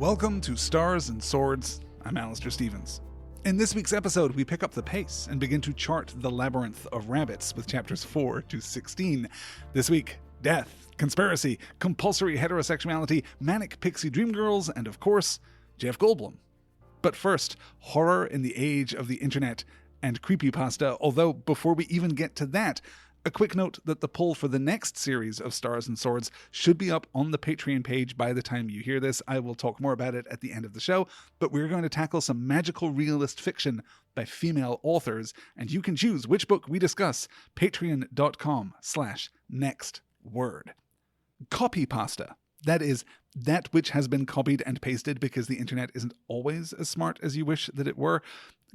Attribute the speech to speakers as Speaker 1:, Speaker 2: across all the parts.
Speaker 1: Welcome to Stars and Swords. I'm Alistair Stevens. In this week's episode, we pick up the pace and begin to chart the labyrinth of rabbits with chapters 4 to 16. This week, death, conspiracy, compulsory heterosexuality, manic pixie dream girls, and of course, Jeff Goldblum. But first, horror in the age of the internet and creepypasta, although before we even get to that, a quick note that the poll for the next series of Stars and Swords should be up on the Patreon page by the time you hear this. I will talk more about it at the end of the show, but we're going to tackle some magical realist fiction by female authors, and you can choose which book we discuss. Patreon.com/nextword. Copypasta. That is, that which has been copied and pasted because the internet isn't always as smart as you wish that it were.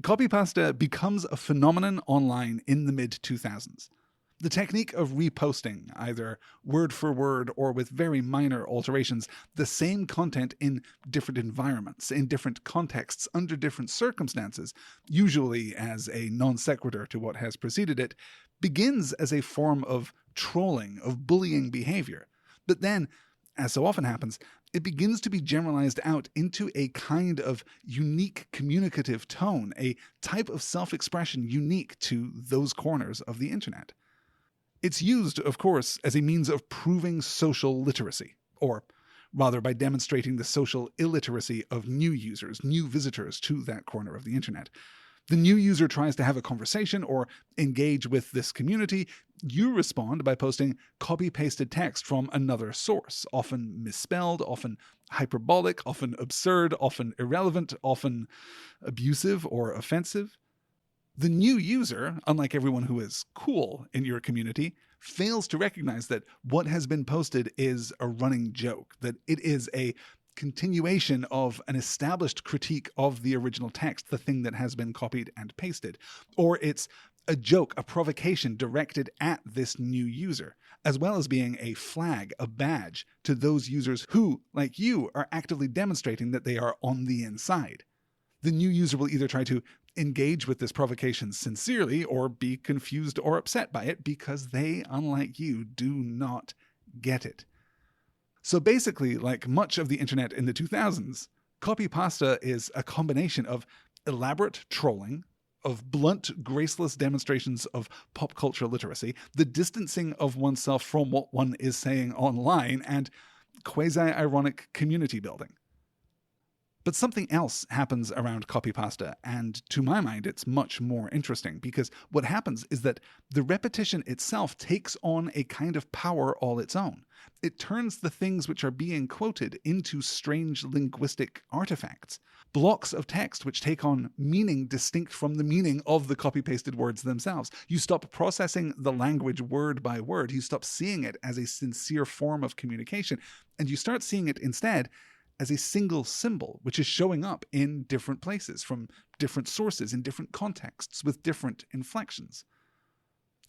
Speaker 1: Copypasta becomes a phenomenon online in the mid-2000s. The technique of reposting, either word for word or with very minor alterations, the same content in different environments, in different contexts, under different circumstances, usually as a non sequitur to what has preceded it, begins as a form of trolling, of bullying behavior. But then, as so often happens, it begins to be generalized out into a kind of unique communicative tone, a type of self-expression unique to those corners of the internet. It's used, of course, as a means of proving social literacy, or rather by demonstrating the social illiteracy of new users, new visitors to that corner of the internet. The new user tries to have a conversation or engage with this community. You respond by posting copy-pasted text from another source, often misspelled, often hyperbolic, often absurd, often irrelevant, often abusive or offensive. The new user, unlike everyone who is cool in your community, fails to recognize that what has been posted is a running joke, that it is a continuation of an established critique of the original text, the thing that has been copied and pasted, or it's a joke, a provocation directed at this new user, as well as being a flag, a badge to those users who, like you, are actively demonstrating that they are on the inside. The new user will either try to engage with this provocation sincerely or be confused or upset by it because they, unlike you, do not get it. So basically, like much of the internet in the 2000s, copypasta is a combination of elaborate trolling, of blunt, graceless demonstrations of pop culture literacy, the distancing of oneself from what one is saying online, and quasi-ironic community building. But something else happens around copypasta, and to my mind it's much more interesting, because what happens is that the repetition itself takes on a kind of power all its own. It turns the things which are being quoted into strange linguistic artifacts, blocks of text which take on meaning distinct from the meaning of the copy-pasted words themselves. You stop processing the language word by word, you stop seeing it as a sincere form of communication, and you start seeing it instead as a single symbol, which is showing up in different places, from different sources, in different contexts, with different inflections.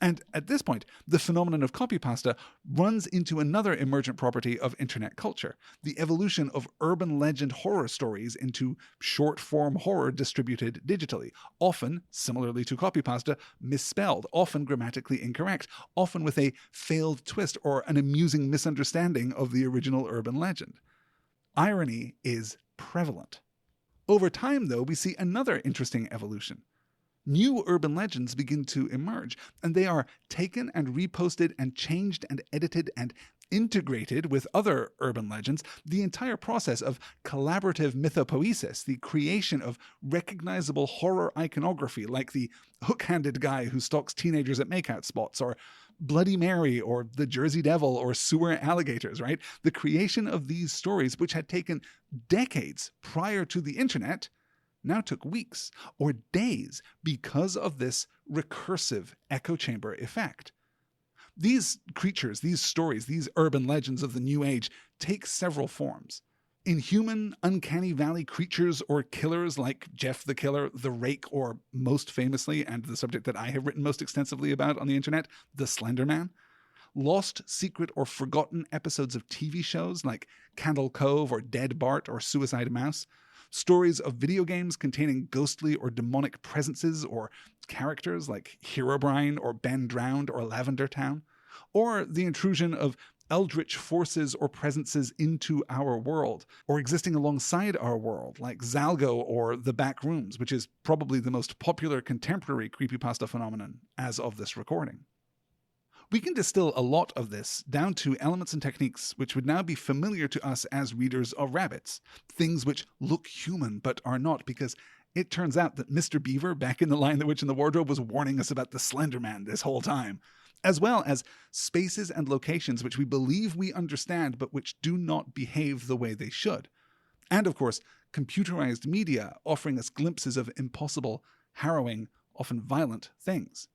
Speaker 1: And at this point, the phenomenon of copypasta runs into another emergent property of internet culture, the evolution of urban legend horror stories into short-form horror distributed digitally, often, similarly to copypasta, misspelled, often grammatically incorrect, often with a failed twist or an amusing misunderstanding of the original urban legend. Irony is prevalent. Over time, though, we see another interesting evolution. New urban legends begin to emerge, and they are taken and reposted and changed and edited and integrated with other urban legends. The entire process of collaborative mythopoesis, the creation of recognizable horror iconography like the hook-handed guy who stalks teenagers at makeout spots, or Bloody Mary, or the Jersey Devil, or sewer alligators, right? The creation of these stories, which had taken decades prior to the internet, now took weeks or days because of this recursive echo chamber effect. These creatures, these stories, these urban legends of the new age take several forms. Inhuman, uncanny valley creatures or killers like Jeff the Killer, the Rake, or most famously, and the subject that I have written most extensively about on the internet, the Slender Man. Lost, secret, or forgotten episodes of TV shows like Candle Cove or Dead Bart or Suicide Mouse. Stories of video games containing ghostly or demonic presences or characters like Herobrine or Ben Drowned or Lavender Town. Or the intrusion of eldritch forces or presences into our world, or existing alongside our world, like Zalgo or The Back Rooms, which is probably the most popular contemporary creepypasta phenomenon as of this recording. We can distill a lot of this down to elements and techniques which would now be familiar to us as readers of Rabbits, things which look human but are not, because it turns out that Mr. Beaver back in The Lion, the Witch, and the Wardrobe was warning us about the Slender Man this whole time, as well as spaces and locations which we believe we understand but which do not behave the way they should. And of course, computerized media offering us glimpses of impossible, harrowing, often violent things.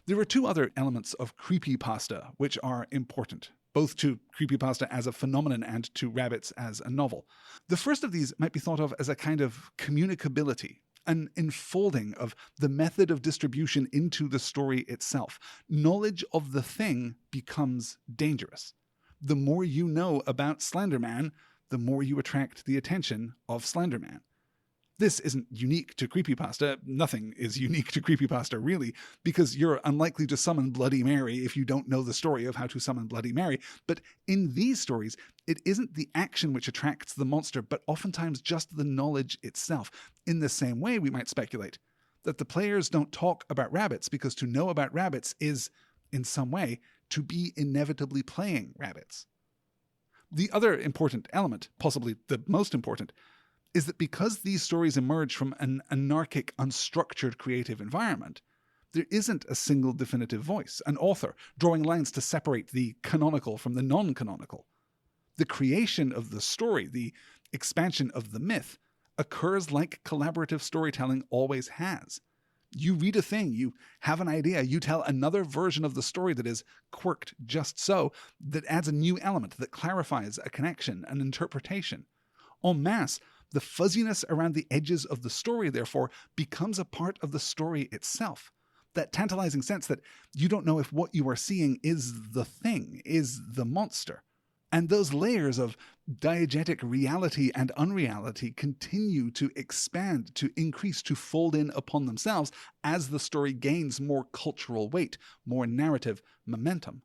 Speaker 1: There are two other elements of creepypasta which are important, both to creepypasta as a phenomenon and to Rabbits as a novel. The first of these might be thought of as a kind of communicability, an enfolding of the method of distribution into the story itself. Knowledge of the thing becomes dangerous. The more you know about Slender Man, the more you attract the attention of Slender Man. This isn't unique to creepypasta. Nothing is unique to creepypasta, really, because you're unlikely to summon Bloody Mary if you don't know the story of how to summon Bloody Mary. But in these stories, it isn't the action which attracts the monster, but oftentimes just the knowledge itself. In the same way, we might speculate that the players don't talk about rabbits because to know about rabbits is, in some way, to be inevitably playing rabbits. The other important element, possibly the most important, is that because these stories emerge from an anarchic, unstructured creative environment, there isn't a single definitive voice, an author drawing lines to separate the canonical from the non-canonical. The creation of the story, the expansion of the myth, occurs like collaborative storytelling always has. You read a thing, you have an idea, you tell another version of the story that is quirked just so, that adds a new element, that clarifies a connection, an interpretation. En masse, the fuzziness around the edges of the story, therefore, becomes a part of the story itself. That tantalizing sense that you don't know if what you are seeing is the thing, is the monster. And those layers of diegetic reality and unreality continue to expand, to increase, to fold in upon themselves as the story gains more cultural weight, more narrative momentum.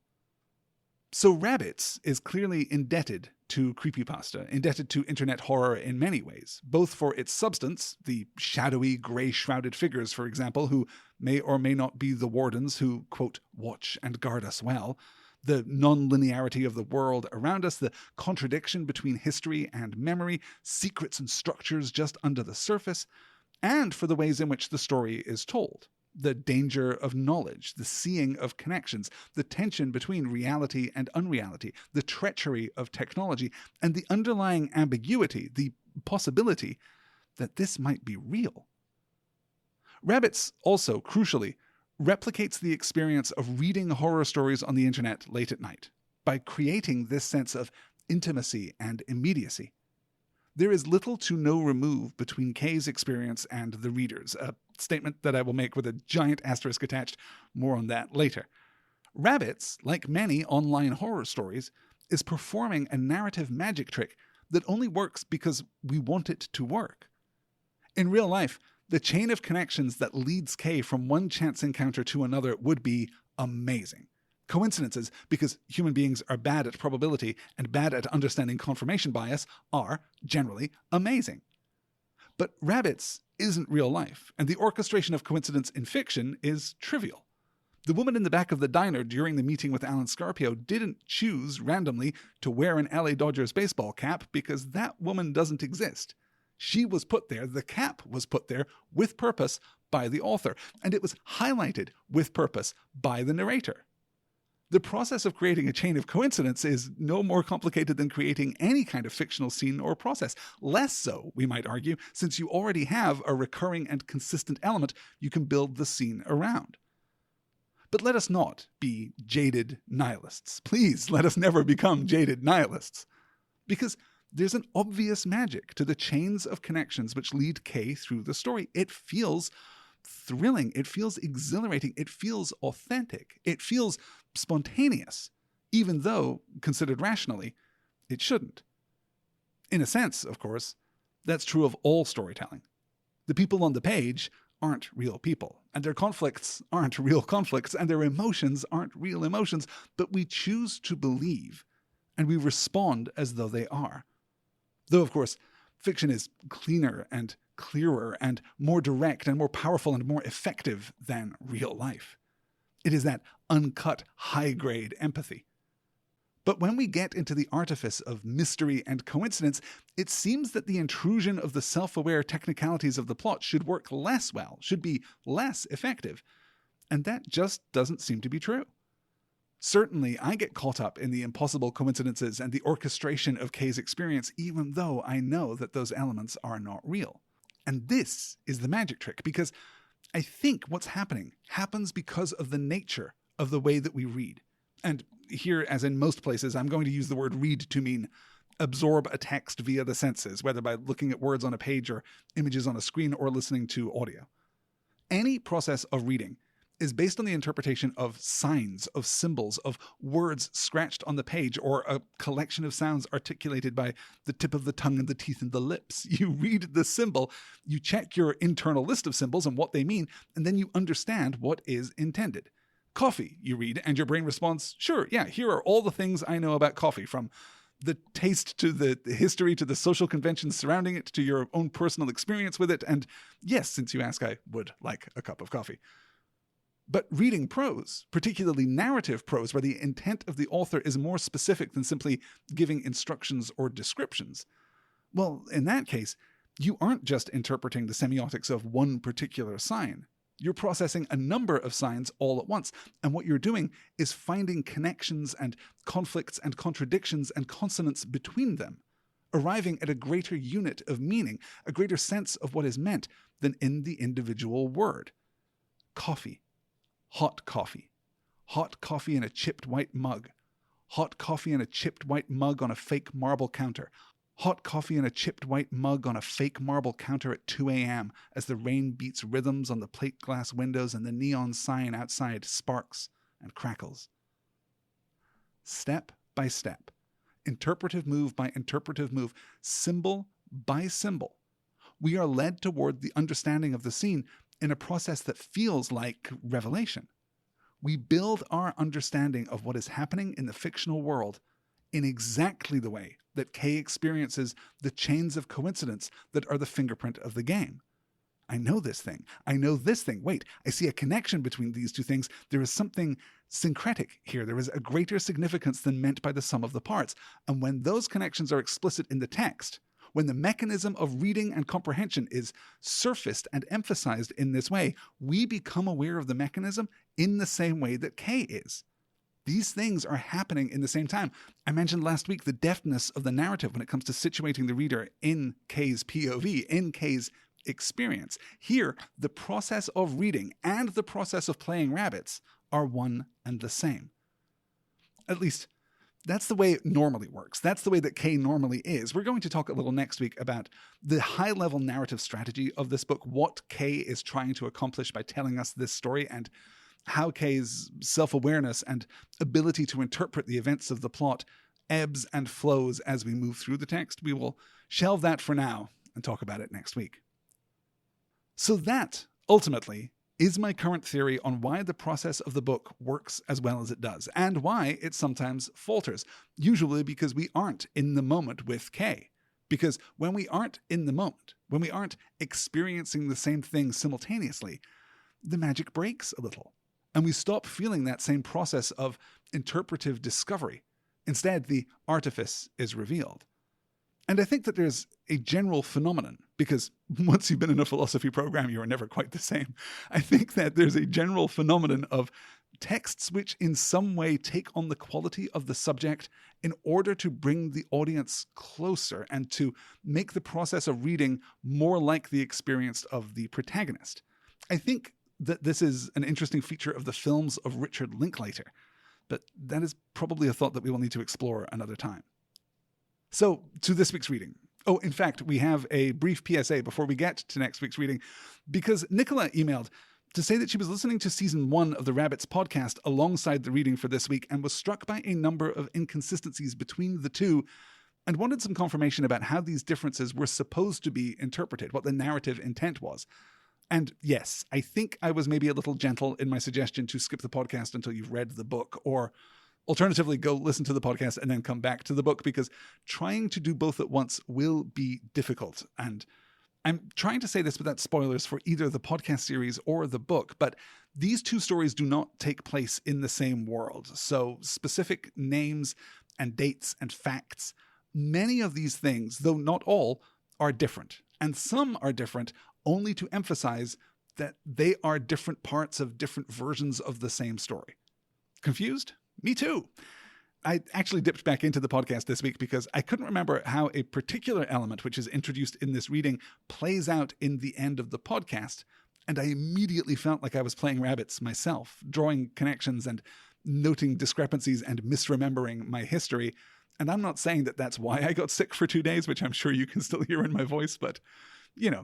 Speaker 1: So Rabbits is clearly indebted to creepypasta, indebted to internet horror in many ways, both for its substance, the shadowy, grey-shrouded figures, for example, who may or may not be the wardens who, quote, watch and guard us well, the non-linearity of the world around us, the contradiction between history and memory, secrets and structures just under the surface, and for the ways in which the story is told. The danger of knowledge, the seeing of connections, the tension between reality and unreality, the treachery of technology, and the underlying ambiguity, the possibility that this might be real. Rabbits also, crucially, replicates the experience of reading horror stories on the internet late at night by creating this sense of intimacy and immediacy. There is little to no remove between Kay's experience and the reader's, a statement that I will make with a giant asterisk attached. More on that later. Rabbits, like many online horror stories, is performing a narrative magic trick that only works because we want it to work. In real life, the chain of connections that leads Kay from one chance encounter to another would be amazing. Coincidences, because human beings are bad at probability and bad at understanding confirmation bias, are generally amazing. But Rabbits isn't real life, and the orchestration of coincidence in fiction is trivial. The woman in the back of the diner during the meeting with Alan Scarpio didn't choose randomly to wear an LA Dodgers baseball cap because that woman doesn't exist. She was put there, the cap was put there with purpose by the author, and it was highlighted with purpose by the narrator. The process of creating a chain of coincidence is no more complicated than creating any kind of fictional scene or process. Less so, we might argue, since you already have a recurring and consistent element you can build the scene around. But let us not be jaded nihilists. Please, let us never become jaded nihilists. Because there's an obvious magic to the chains of connections which lead Kay through the story. It feels thrilling. It feels exhilarating. It feels authentic. It feels spontaneous, even though, considered rationally, it shouldn't. In a sense, of course, that's true of all storytelling. The people on the page aren't real people, and their conflicts aren't real conflicts, and their emotions aren't real emotions, but we choose to believe, and we respond as though they are. Though, of course, fiction is cleaner and clearer and more direct and more powerful and more effective than real life. It is that uncut, high-grade empathy. But when we get into the artifice of mystery and coincidence, it seems that the intrusion of the self-aware technicalities of the plot should work less well, should be less effective. And that just doesn't seem to be true. Certainly, I get caught up in the impossible coincidences and the orchestration of Kay's experience, even though I know that those elements are not real. And this is the magic trick, because I think what's happening happens because of the nature of the way that we read. And here, as in most places, I'm going to use the word read to mean absorb a text via the senses, whether by looking at words on a page or images on a screen or listening to audio. Any process of reading is based on the interpretation of signs, of symbols, of words scratched on the page, or a collection of sounds articulated by the tip of the tongue and the teeth and the lips. You read the symbol, you check your internal list of symbols and what they mean, and then you understand what is intended. Coffee, you read, and your brain responds, sure, yeah, here are all the things I know about coffee, from the taste to the history to the social conventions surrounding it to your own personal experience with it, and yes, since you ask, I would like a cup of coffee. But reading prose, particularly narrative prose, where the intent of the author is more specific than simply giving instructions or descriptions, well, in that case, you aren't just interpreting the semiotics of one particular sign. You're processing a number of signs all at once, and what you're doing is finding connections and conflicts and contradictions and consonants between them, arriving at a greater unit of meaning, a greater sense of what is meant than in the individual word. Coffee. Hot coffee. Hot coffee in a chipped white mug. Hot coffee in a chipped white mug on a fake marble counter. Hot coffee in a chipped white mug on a fake marble counter at 2 a.m. as the rain beats rhythms on the plate glass windows and the neon sign outside sparks and crackles. Step by step, interpretive move by interpretive move, symbol by symbol, we are led toward the understanding of the scene in a process that feels like revelation. We build our understanding of what is happening in the fictional world in exactly the way that Kay experiences the chains of coincidence that are the fingerprint of the game. I know this thing. I know this thing. Wait, I see a connection between these two things. There is something syncretic here. There is a greater significance than meant by the sum of the parts. And when those connections are explicit in the text, when the mechanism of reading and comprehension is surfaced and emphasized in this way, we become aware of the mechanism in the same way that Kay is. These things are happening in the same time. I mentioned last week the deftness of the narrative when it comes to situating the reader in Kay's POV, in Kay's experience. Here, the process of reading and the process of playing rabbits are one and the same. At least, that's the way it normally works. That's the way that Kay normally is. We're going to talk a little next week about the high-level narrative strategy of this book, what Kay is trying to accomplish by telling us this story, and how Kay's self-awareness and ability to interpret the events of the plot ebbs and flows as we move through the text. We will shelve that for now and talk about it next week. So that, ultimately, is my current theory on why the process of the book works as well as it does, and why it sometimes falters, usually because we aren't in the moment with Kay. Because when we aren't in the moment, when we aren't experiencing the same thing simultaneously, the magic breaks a little. And we stop feeling that same process of interpretive discovery. Instead, the artifice is revealed. And I think that there's a general phenomenon, because once you've been in a philosophy program, you are never quite the same. I think that there's a general phenomenon of texts which in some way take on the quality of the subject in order to bring the audience closer and to make the process of reading more like the experience of the protagonist. I think that this is an interesting feature of the films of Richard Linklater, but that is probably a thought that we will need to explore another time. So, to this week's reading. Oh, in fact, we have a brief PSA before we get to next week's reading, because Nicola emailed to say that she was listening to Season 1 of the Rabbits podcast alongside the reading for this week and was struck by a number of inconsistencies between the two and wanted some confirmation about how these differences were supposed to be interpreted, what the narrative intent was. And yes, I think I was maybe a little gentle in my suggestion to skip the podcast until you've read the book, or alternatively, go listen to the podcast and then come back to the book, because trying to do both at once will be difficult. And I'm trying to say this without spoilers for either the podcast series or the book, but these two stories do not take place in the same world. So specific names and dates and facts, many of these things, though not all, are different. And some are different only to emphasize that they are different parts of different versions of the same story. Confused? Me too. I actually dipped back into the podcast this week because I couldn't remember how a particular element which is introduced in this reading plays out in the end of the podcast, and I immediately felt like I was playing rabbits myself, drawing connections and noting discrepancies and misremembering my history. And I'm not saying that that's why I got sick for 2 days, which I'm sure you can still hear in my voice, but,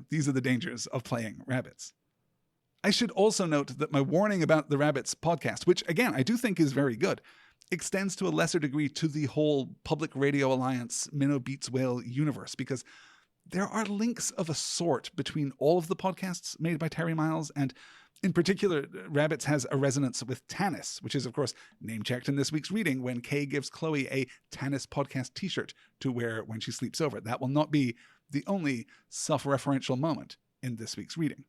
Speaker 1: these are the dangers of playing rabbits. I should also note that my warning about the Rabbits podcast, which again I do think is very good, extends to a lesser degree to the whole Public Radio Alliance Minnow Beats Whale universe, because there are links of a sort between all of the podcasts made by Terry Miles, and in particular, Rabbits has a resonance with Tanis, which is, of course, name-checked in this week's reading when Kay gives Chloe a Tanis podcast t-shirt to wear when she sleeps over. That will not be the only self-referential moment in this week's reading.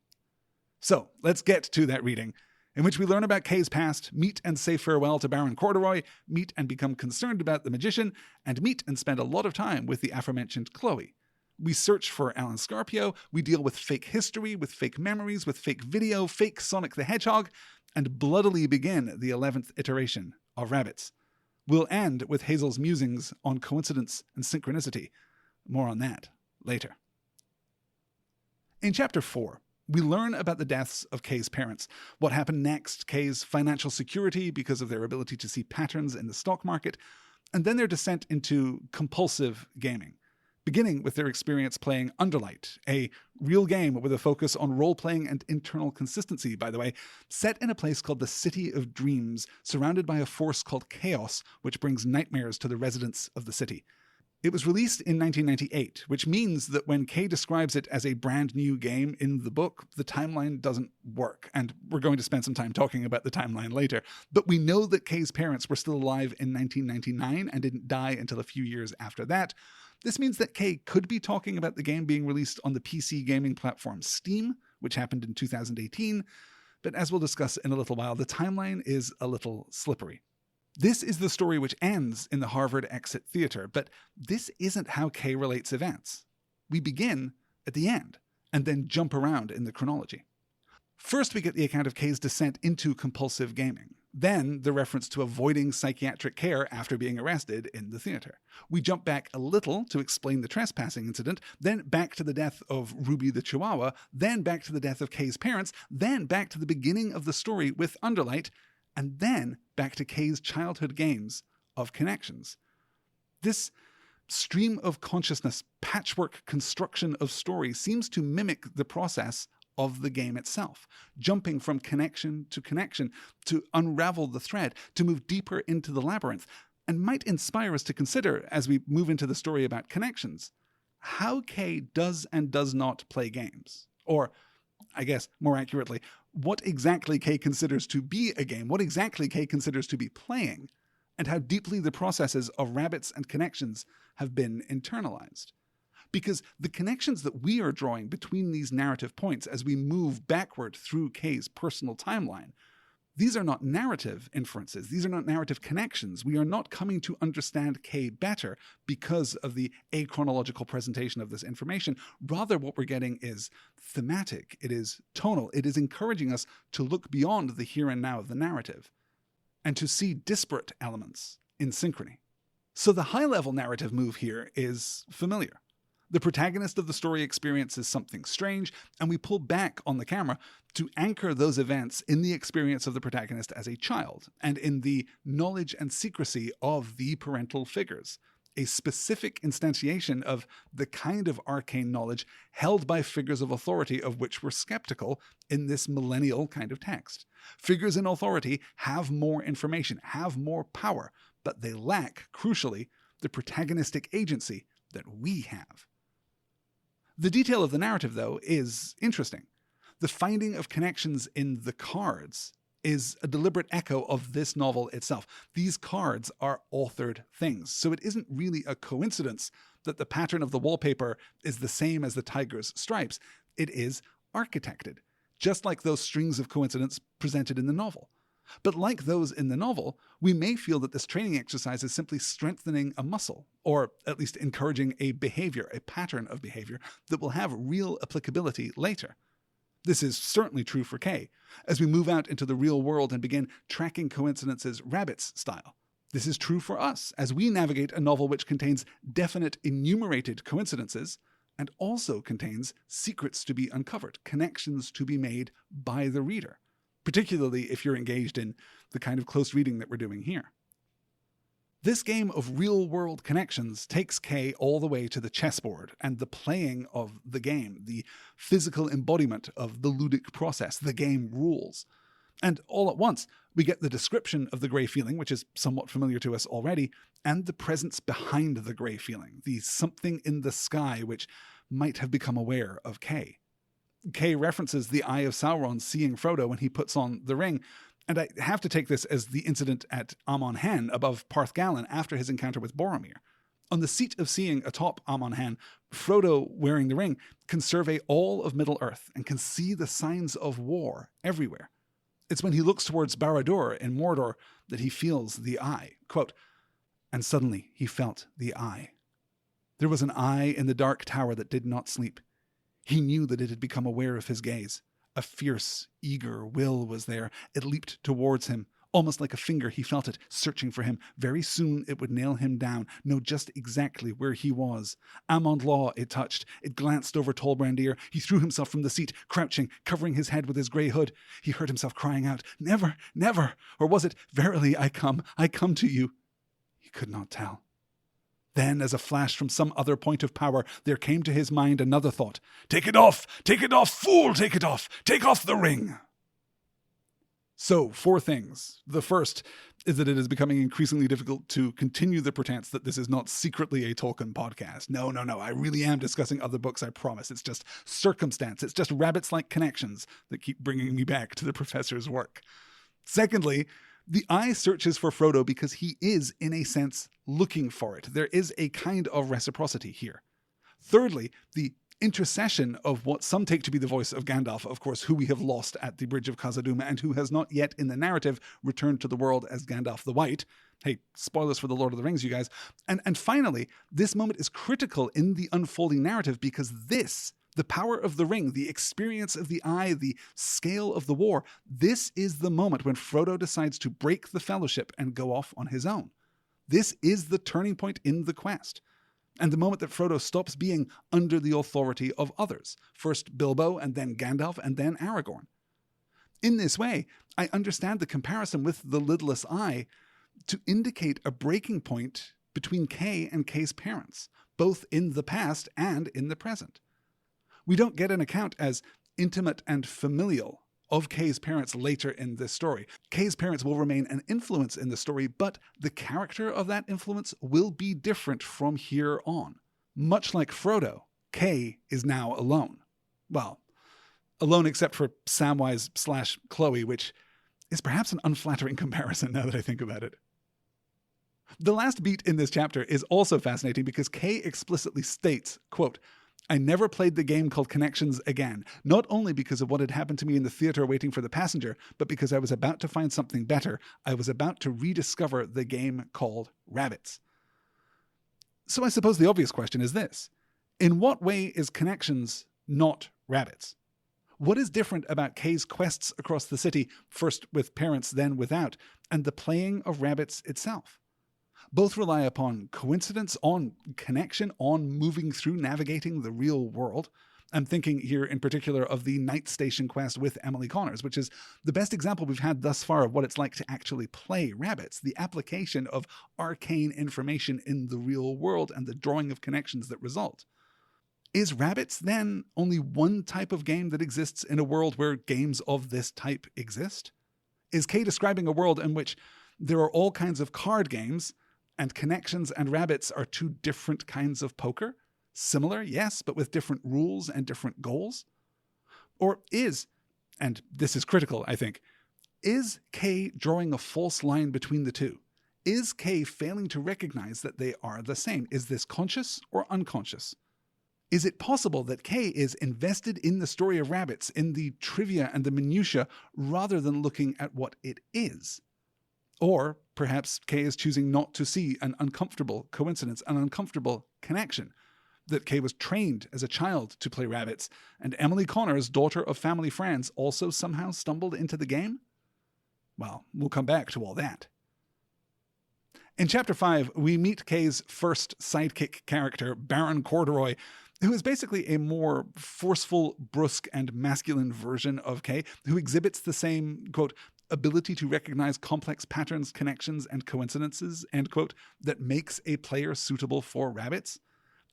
Speaker 1: So, let's get to that reading, in which we learn about Kay's past, meet and say farewell to Baron Corduroy, meet and become concerned about the magician, and meet and spend a lot of time with the aforementioned Chloe. We search for Alan Scarpio, we deal with fake history, with fake memories, with fake video, fake Sonic the Hedgehog, and bloodily begin the 11th iteration of Rabbits. We'll end with Hazel's musings on coincidence and synchronicity. More on that later. In Chapter 4, we learn about the deaths of Kay's parents, what happened next, Kay's financial security because of their ability to see patterns in the stock market, and then their descent into compulsive gaming, beginning with their experience playing Underlight, a real game with a focus on role-playing and internal consistency, by the way, set in a place called the City of Dreams, surrounded by a force called Chaos, which brings nightmares to the residents of the city. It was released in 1998, which means that when Kay describes it as a brand new game in the book, the timeline doesn't work, and we're going to spend some time talking about the timeline later. But we know that Kay's parents were still alive in 1999 and didn't die until a few years after that. This means that Kay could be talking about the game being released on the PC gaming platform Steam, which happened in 2018, but as we'll discuss in a little while, the timeline is a little slippery. This is the story which ends in the Harvard Exit Theater, but this isn't how Kay relates events. We begin at the end, and then jump around in the chronology. First, we get the account of Kay's descent into compulsive gaming. Then, the reference to avoiding psychiatric care after being arrested in the theater. We jump back a little to explain the trespassing incident, then back to the death of Ruby the Chihuahua, then back to the death of Kay's parents, then back to the beginning of the story with Underlight, and then back to Kay's childhood games of connections. This stream of consciousness patchwork construction of story seems to mimic the process of the game itself, jumping from connection to unravel the thread, to move deeper into the labyrinth, and might inspire us to consider, as we move into the story about connections, how Kay does and does not play games. Or, I guess, more accurately, what exactly Kay considers to be a game, what exactly Kay considers to be playing, and how deeply the processes of rabbits and connections have been internalized. Because the connections that we are drawing between these narrative points as we move backward through Kay's personal timeline, these are not narrative inferences. These are not narrative connections. We are not coming to understand Kay better because of the achronological presentation of this information. Rather, what we're getting is thematic. It is tonal. It is encouraging us to look beyond the here and now of the narrative and to see disparate elements in synchrony. So the high-level narrative move here is familiar. The protagonist of the story experiences something strange, and we pull back on the camera to anchor those events in the experience of the protagonist as a child, and in the knowledge and secrecy of the parental figures, a specific instantiation of the kind of arcane knowledge held by figures of authority of which we're skeptical in this millennial kind of text. Figures in authority have more information, have more power, but they lack, crucially, the protagonistic agency that we have. The detail of the narrative, though, is interesting. The finding of connections in the cards is a deliberate echo of this novel itself. These cards are authored things, so it isn't really a coincidence that the pattern of the wallpaper is the same as the tiger's stripes. It is architected, just like those strings of coincidence presented in the novel. But like those in the novel, we may feel that this training exercise is simply strengthening a muscle, or at least encouraging a behavior, a pattern of behavior that will have real applicability later. This is certainly true for Kay, as we move out into the real world and begin tracking coincidences rabbits style. This is true for us, as we navigate a novel which contains definite enumerated coincidences and also contains secrets to be uncovered, connections to be made by the reader, particularly if you're engaged in the kind of close reading that we're doing here. This game of real-world connections takes Kay all the way to the chessboard and the playing of the game, the physical embodiment of the ludic process, the game rules. And all at once, we get the description of the grey feeling, which is somewhat familiar to us already, and the presence behind the grey feeling, the something in the sky which might have become aware of Kay. Kay references the Eye of Sauron seeing Frodo when he puts on the ring, and I have to take this as the incident at Amon Hen above Parth Galen after his encounter with Boromir. On the seat of seeing atop Amon Hen, Frodo, wearing the ring, can survey all of Middle-earth and can see the signs of war everywhere. It's when he looks towards Barad-dûr in Mordor that he feels the eye. Quote, "And suddenly he felt the eye. There was an eye in the dark tower that did not sleep. He knew that it had become aware of his gaze. A fierce, eager will was there. It leaped towards him. Almost like a finger, he felt it, searching for him. Very soon it would nail him down, know just exactly where he was. Amon Law it touched. It glanced over Tol Brandir. He threw himself from the seat, crouching, covering his head with his grey hood. He heard himself crying out, 'Never, never!' Or was it, 'Verily I come to you'?" He could not tell. Then, as a flash from some other point of power, there came to his mind another thought. Take it off, fool, take it off! Take off the ring!" So, 4 things. The first is that it is becoming increasingly difficult to continue the pretense that this is not secretly a Tolkien podcast. No, I really am discussing other books, I promise. It's just circumstance. It's just rabbits-like connections that keep bringing me back to the professor's work. Secondly, the eye searches for Frodo because he is, in a sense, looking for it. There is a kind of reciprocity here. Thirdly, the intercession of what some take to be the voice of Gandalf, of course, who we have lost at the Bridge of Khazad-dûm and who has not yet in the narrative returned to the world as Gandalf the White. Hey, spoilers for The Lord of the Rings, you guys. And finally, this moment is critical in the unfolding narrative because this, the power of the ring, the experience of the eye, the scale of the war, this is the moment when Frodo decides to break the fellowship and go off on his own. This is the turning point in the quest, and the moment that Frodo stops being under the authority of others, first Bilbo and then Gandalf and then Aragorn. In this way, I understand the comparison with the lidless eye to indicate a breaking point between Kay and Kay's parents, both in the past and in the present. We don't get an account as intimate and familial of Kay's parents later in this story. Kay's parents will remain an influence in the story, but the character of that influence will be different from here on. Much like Frodo, Kay is now alone. Well, alone except for Samwise/Chloe, which is perhaps an unflattering comparison now that I think about it. The last beat in this chapter is also fascinating because Kay explicitly states, quote, "I never played the game called Connections again, not only because of what had happened to me in the theater waiting for the passenger, but because I was about to find something better. I was about to rediscover the game called Rabbits." So I suppose the obvious question is this. In what way is Connections not Rabbits? What is different about Kay's quests across the city, first with parents, then without, and the playing of Rabbits itself? Both rely upon coincidence, on connection, on moving through navigating the real world. I'm thinking here in particular of the Night Station quest with Emily Connors, which is the best example we've had thus far of what it's like to actually play Rabbits, the application of arcane information in the real world and the drawing of connections that result. Is Rabbits, then, only one type of game that exists in a world where games of this type exist? Is Kay describing a world in which there are all kinds of card games and Connections and Rabbits are 2 different kinds of poker? Similar, yes, but with different rules and different goals? Or is, and this is critical, I think, is Kay drawing a false line between the two? Is Kay failing to recognize that they are the same? Is this conscious or unconscious? Is it possible that Kay is invested in the story of rabbits, in the trivia and the minutiae, rather than looking at what it is? Or perhaps Kay is choosing not to see an uncomfortable coincidence, an uncomfortable connection. That Kay was trained as a child to play rabbits, and Emily Connors, daughter of family friends, also somehow stumbled into the game? Well, we'll come back to all that. In Chapter 5, we meet Kay's first sidekick character, Baron Corduroy, who is basically a more forceful, brusque, and masculine version of Kay, who exhibits the same, quote, ability to recognize complex patterns, connections, and coincidences, end quote, that makes a player suitable for rabbits.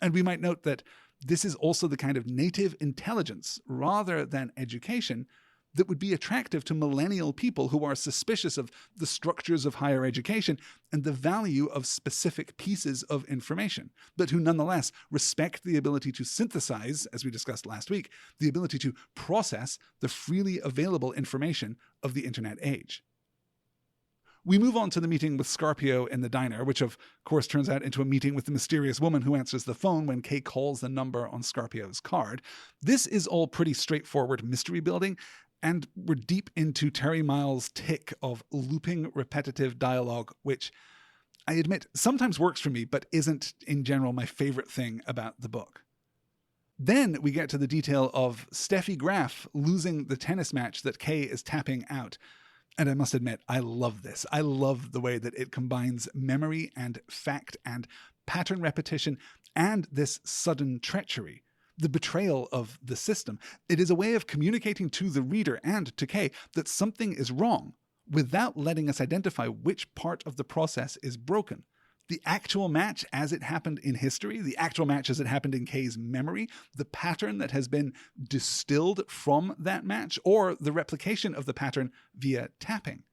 Speaker 1: And we might note that this is also the kind of native intelligence, rather than education, that would be attractive to millennial people who are suspicious of the structures of higher education and the value of specific pieces of information, but who nonetheless respect the ability to synthesize, as we discussed last week, the ability to process the freely available information of the internet age. We move on to the meeting with Scarpio in the diner, which of course turns out into a meeting with the mysterious woman who answers the phone when Kay calls the number on Scarpio's card. This is all pretty straightforward mystery building, and we're deep into Terry Miles' tick of looping repetitive dialogue, which I admit sometimes works for me, but isn't in general my favorite thing about the book. Then we get to the detail of Steffi Graf losing the tennis match that Kay is tapping out. And I must admit, I love this. I love the way that it combines memory and fact and pattern repetition and this sudden treachery, the betrayal of the system. It is a way of communicating to the reader and to Kay that something is wrong without letting us identify which part of the process is broken. The actual match as it happened in history, the actual match as it happened in Kay's memory, the pattern that has been distilled from that match, or the replication of the pattern via tapping.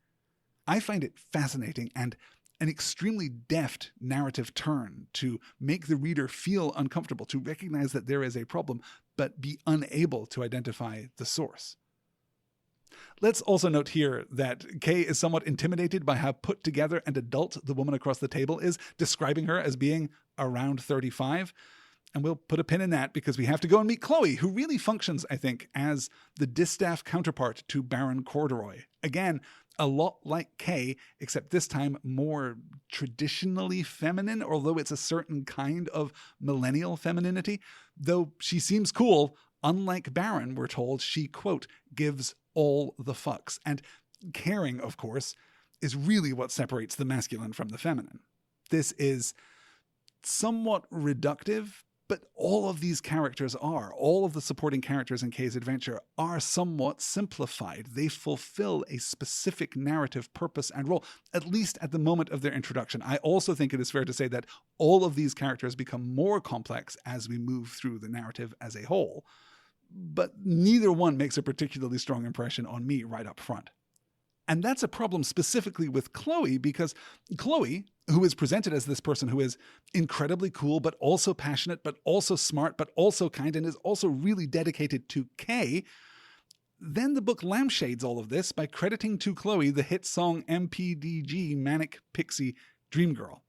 Speaker 1: I find it fascinating and an extremely deft narrative turn to make the reader feel uncomfortable, to recognize that there is a problem, but be unable to identify the source. Let's also note here that Kay is somewhat intimidated by how put together and adult the woman across the table is, describing her as being around 35. And we'll put a pin in that because we have to go and meet Chloe, who really functions, I think, as the distaff counterpart to Baron Corduroy. Again, a lot like Kay, except this time more traditionally feminine, although it's a certain kind of millennial femininity. Though she seems cool, unlike Baron, we're told, she, quote, gives all the fucks. And caring, of course, is really what separates the masculine from the feminine. This is somewhat reductive, but all of these characters are. All of the supporting characters in Kay's adventure are somewhat simplified. They fulfill a specific narrative purpose and role, at least at the moment of their introduction. I also think it is fair to say that all of these characters become more complex as we move through the narrative as a whole. But neither one makes a particularly strong impression on me right up front. And that's a problem specifically with Chloe, because Chloe, who is presented as this person who is incredibly cool, but also passionate, but also smart, but also kind, and is also really dedicated to Kay, then the book lampshades all of this by crediting to Chloe the hit song MPDG, Manic, Pixie, Dream Girl.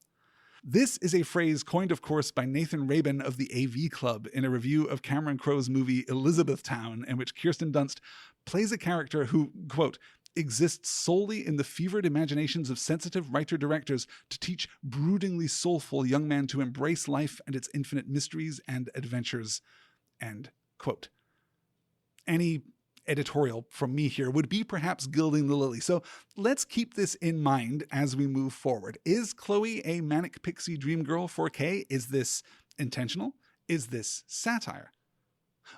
Speaker 1: This is a phrase coined, of course, by Nathan Rabin of the AV Club in a review of Cameron Crowe's movie Elizabethtown, in which Kirsten Dunst plays a character who, quote, exists solely in the fevered imaginations of sensitive writer-directors to teach broodingly soulful young men to embrace life and its infinite mysteries and adventures, end quote. Any editorial from me here would be perhaps gilding the lily. So let's keep this in mind as we move forward. Is Chloe a manic pixie dream girl for Kay? Is this intentional? Is this satire?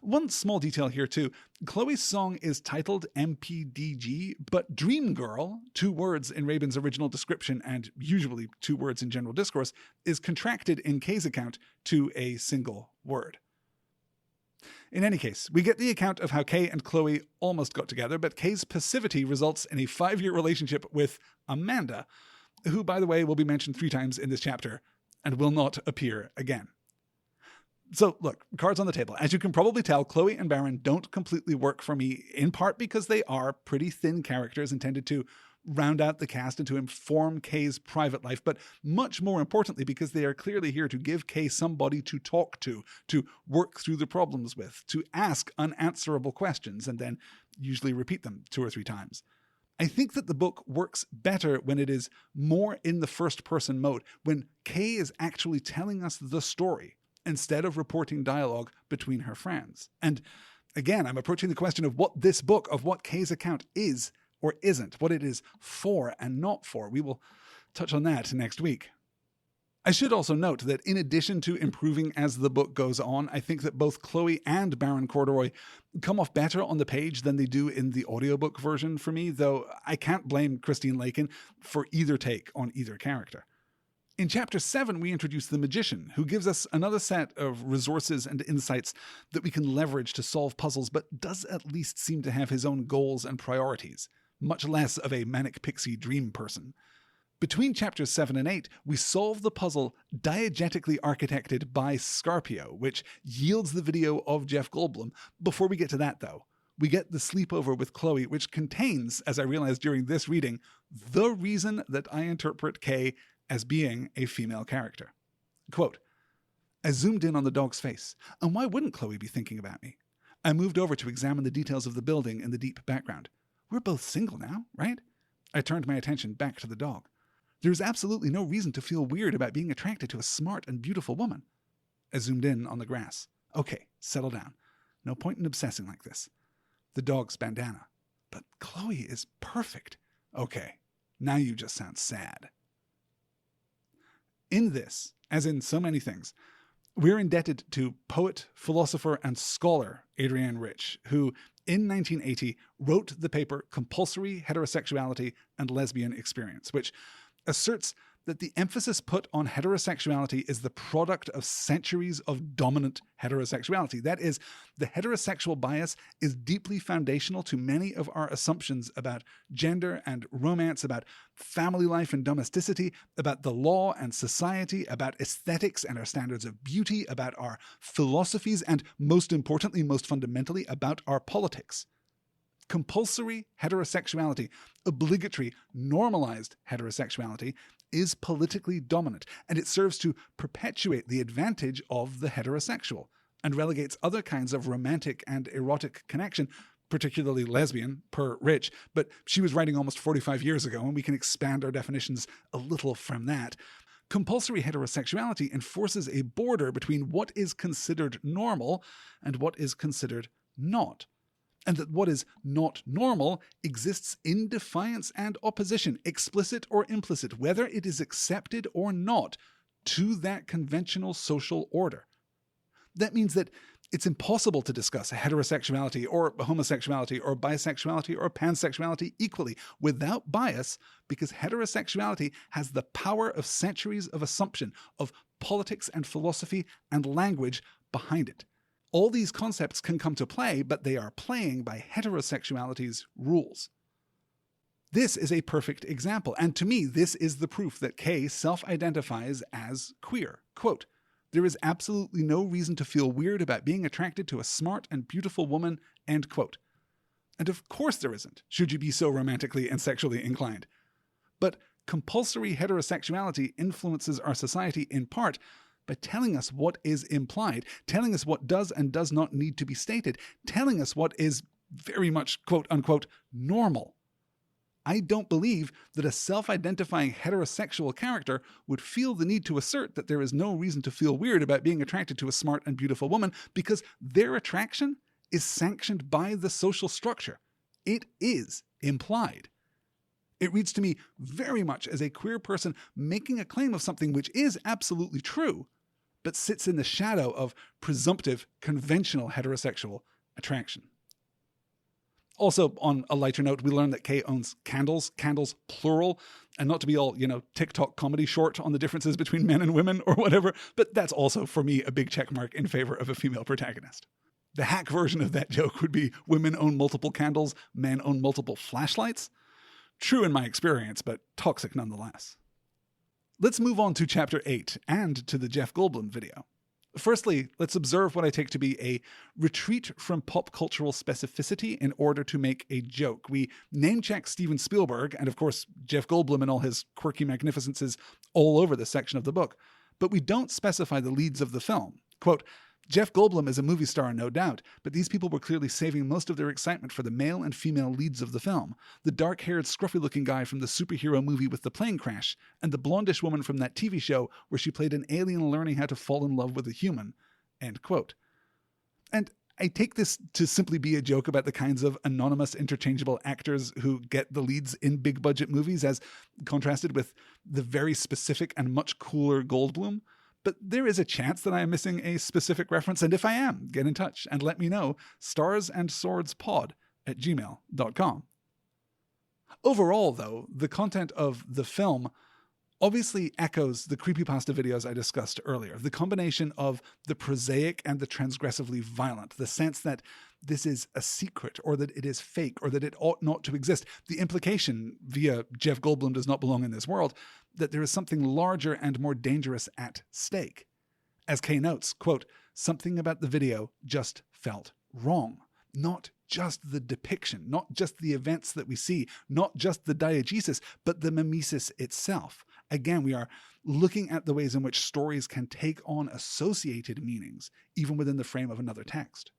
Speaker 1: One small detail here too. Chloe's song is titled MPDG, but Dream Girl, 2 words in Rabin's original description and usually 2 words in general discourse, is contracted in Kay's account to a single word. In any case, we get the account of how Kay and Chloe almost got together, but Kay's passivity results in a 5-year relationship with Amanda, who, by the way, will be mentioned 3 times in this chapter and will not appear again. So look, cards on the table. As you can probably tell, Chloe and Baron don't completely work for me, in part because they are pretty thin characters intended to round out the cast and to inform Kay's private life, but much more importantly because they are clearly here to give Kay somebody to talk to work through the problems with, to ask unanswerable questions, and then usually repeat them 2 or 3 times. I think that the book works better when it is more in the first-person mode, when Kay is actually telling us the story, instead of reporting dialogue between her friends. And again, I'm approaching the question of what this book, of what Kay's account is or isn't, what it is for and not for. We will touch on that next week. I should also note that in addition to improving as the book goes on, I think that both Chloe and Baron Corduroy come off better on the page than they do in the audiobook version for me, though I can't blame Christine Lakin for either take on either character. In Chapter 7, we introduce the Magician, who gives us another set of resources and insights that we can leverage to solve puzzles, but does at least seem to have his own goals and priorities, much less of a Manic Pixie dream person. Between Chapters 7 and 8, we solve the puzzle diegetically architected by Scarpio, which yields the video of Jeff Goldblum. Before we get to that, though, we get the sleepover with Chloe, which contains, as I realized during this reading, the reason that I interpret Kay as being a female character. Quote, I zoomed in on the dog's face, and why wouldn't Chloe be thinking about me? I moved over to examine the details of the building in the deep background. We're both single now, right? I turned my attention back to the dog. There's absolutely no reason to feel weird about being attracted to a smart and beautiful woman. I zoomed in on the grass. Okay, settle down. No point in obsessing like this. The dog's bandana. But Chloe is perfect. Okay, now you just sound sad. In this, as in so many things, we're indebted to poet, philosopher, and scholar Adrienne Rich, who, in 1980, wrote the paper Compulsory Heterosexuality and Lesbian Experience, which asserts that the emphasis put on heterosexuality is the product of centuries of dominant heterosexuality. That is, the heterosexual bias is deeply foundational to many of our assumptions about gender and romance, about family life and domesticity, about the law and society, about aesthetics and our standards of beauty, about our philosophies, and most importantly, most fundamentally, about our politics. Compulsory heterosexuality, obligatory, normalized heterosexuality, is politically dominant, and it serves to perpetuate the advantage of the heterosexual and relegates other kinds of romantic and erotic connection, particularly lesbian, per Rich, but she was writing almost 45 years ago, and we can expand our definitions a little from that. Compulsory heterosexuality enforces a border between what is considered normal and what is considered not. And that what is not normal exists in defiance and opposition, explicit or implicit, whether it is accepted or not, to that conventional social order. That means that it's impossible to discuss heterosexuality or homosexuality or bisexuality or pansexuality equally without bias, because heterosexuality has the power of centuries of assumption, of politics and philosophy and language behind it. All these concepts can come to play, but they are playing by heterosexuality's rules. This is a perfect example, and to me, this is the proof that Kay self-identifies as queer. Quote, there is absolutely no reason to feel weird about being attracted to a smart and beautiful woman, end quote. And of course there isn't, should you be so romantically and sexually inclined. But compulsory heterosexuality influences our society in part by telling us what is implied, telling us what does and does not need to be stated, telling us what is very much, quote-unquote, normal. I don't believe that a self-identifying heterosexual character would feel the need to assert that there is no reason to feel weird about being attracted to a smart and beautiful woman, because their attraction is sanctioned by the social structure. It is implied. It reads to me very much as a queer person making a claim of something which is absolutely true, but sits in the shadow of presumptive, conventional heterosexual attraction. Also, on a lighter note, we learn that Kay owns candles plural, and not to be all, TikTok comedy short on the differences between men and women or whatever, but that's also, for me, a big checkmark in favor of a female protagonist. The hack version of that joke would be women own multiple candles, men own multiple flashlights. True in my experience, but toxic nonetheless. Let's move on to Chapter 8 and to the Jeff Goldblum video. Firstly, let's observe what I take to be a retreat from pop cultural specificity in order to make a joke. We name-check Steven Spielberg, and of course Jeff Goldblum and all his quirky magnificences all over this section of the book, but we don't specify the leads of the film. Quote, Jeff Goldblum is a movie star, no doubt, but these people were clearly saving most of their excitement for the male and female leads of the film. The dark-haired, scruffy-looking guy from the superhero movie with the plane crash, and the blondish woman from that TV show where she played an alien learning how to fall in love with a human. End quote. And I take this to simply be a joke about the kinds of anonymous, interchangeable actors who get the leads in big-budget movies as contrasted with the very specific and much cooler Goldblum. But there is a chance that I am missing a specific reference, and if I am, get in touch and let me know. starsandswordspod@gmail.com. Overall, though, the content of the film obviously echoes the creepypasta videos I discussed earlier. The combination of the prosaic and the transgressively violent, the sense that this is a secret or that it is fake or that it ought not to exist. The implication via Jeff Goldblum does not belong in this world, that there is something larger and more dangerous at stake. As Kay notes, quote, something about the video just felt wrong. Not just the depiction, not just the events that we see, not just the diegesis, but the mimesis itself. Again, we are looking at the ways in which stories can take on associated meanings, even within the frame of another text.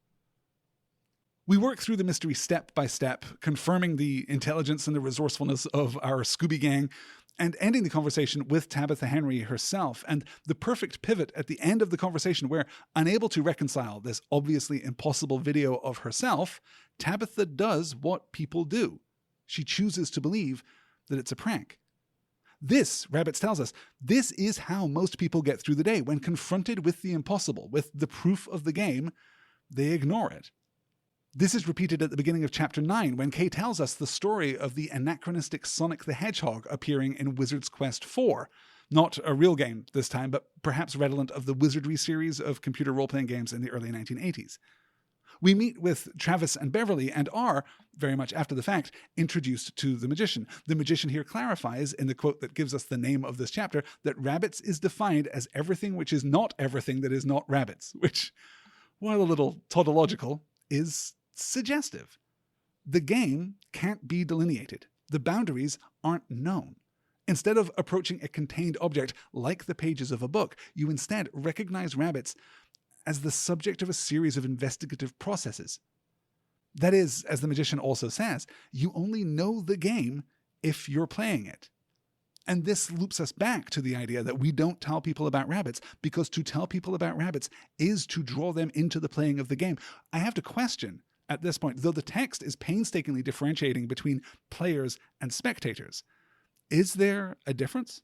Speaker 1: We work through the mystery step by step, confirming the intelligence and the resourcefulness of our Scooby Gang, and ending the conversation with Tabitha Henry herself, and the perfect pivot at the end of the conversation where, unable to reconcile this obviously impossible video of herself, Tabitha does what people do. She chooses to believe that it's a prank. This, Rabbits tells us, this is how most people get through the day. When confronted with the impossible, with the proof of the game, they ignore it. This is repeated at the beginning of Chapter 9, when Kay tells us the story of the anachronistic Sonic the Hedgehog appearing in Wizard's Quest 4. Not a real game this time, but perhaps redolent of the Wizardry series of computer role-playing games in the early 1980s. We meet with Travis and Beverly and are, very much after the fact, introduced to the magician. The magician here clarifies, in the quote that gives us the name of this chapter, that rabbits is defined as everything which is not everything that is not rabbits, which, while a little tautological, is suggestive. The game can't be delineated. The boundaries aren't known. Instead of approaching a contained object like the pages of a book, you instead recognize rabbits as the subject of a series of investigative processes. That is, as the magician also says, you only know the game if you're playing it. And this loops us back to the idea that we don't tell people about rabbits, because to tell people about rabbits is to draw them into the playing of the game. I have to question, at this point, though the text is painstakingly differentiating between players and spectators, is there a difference?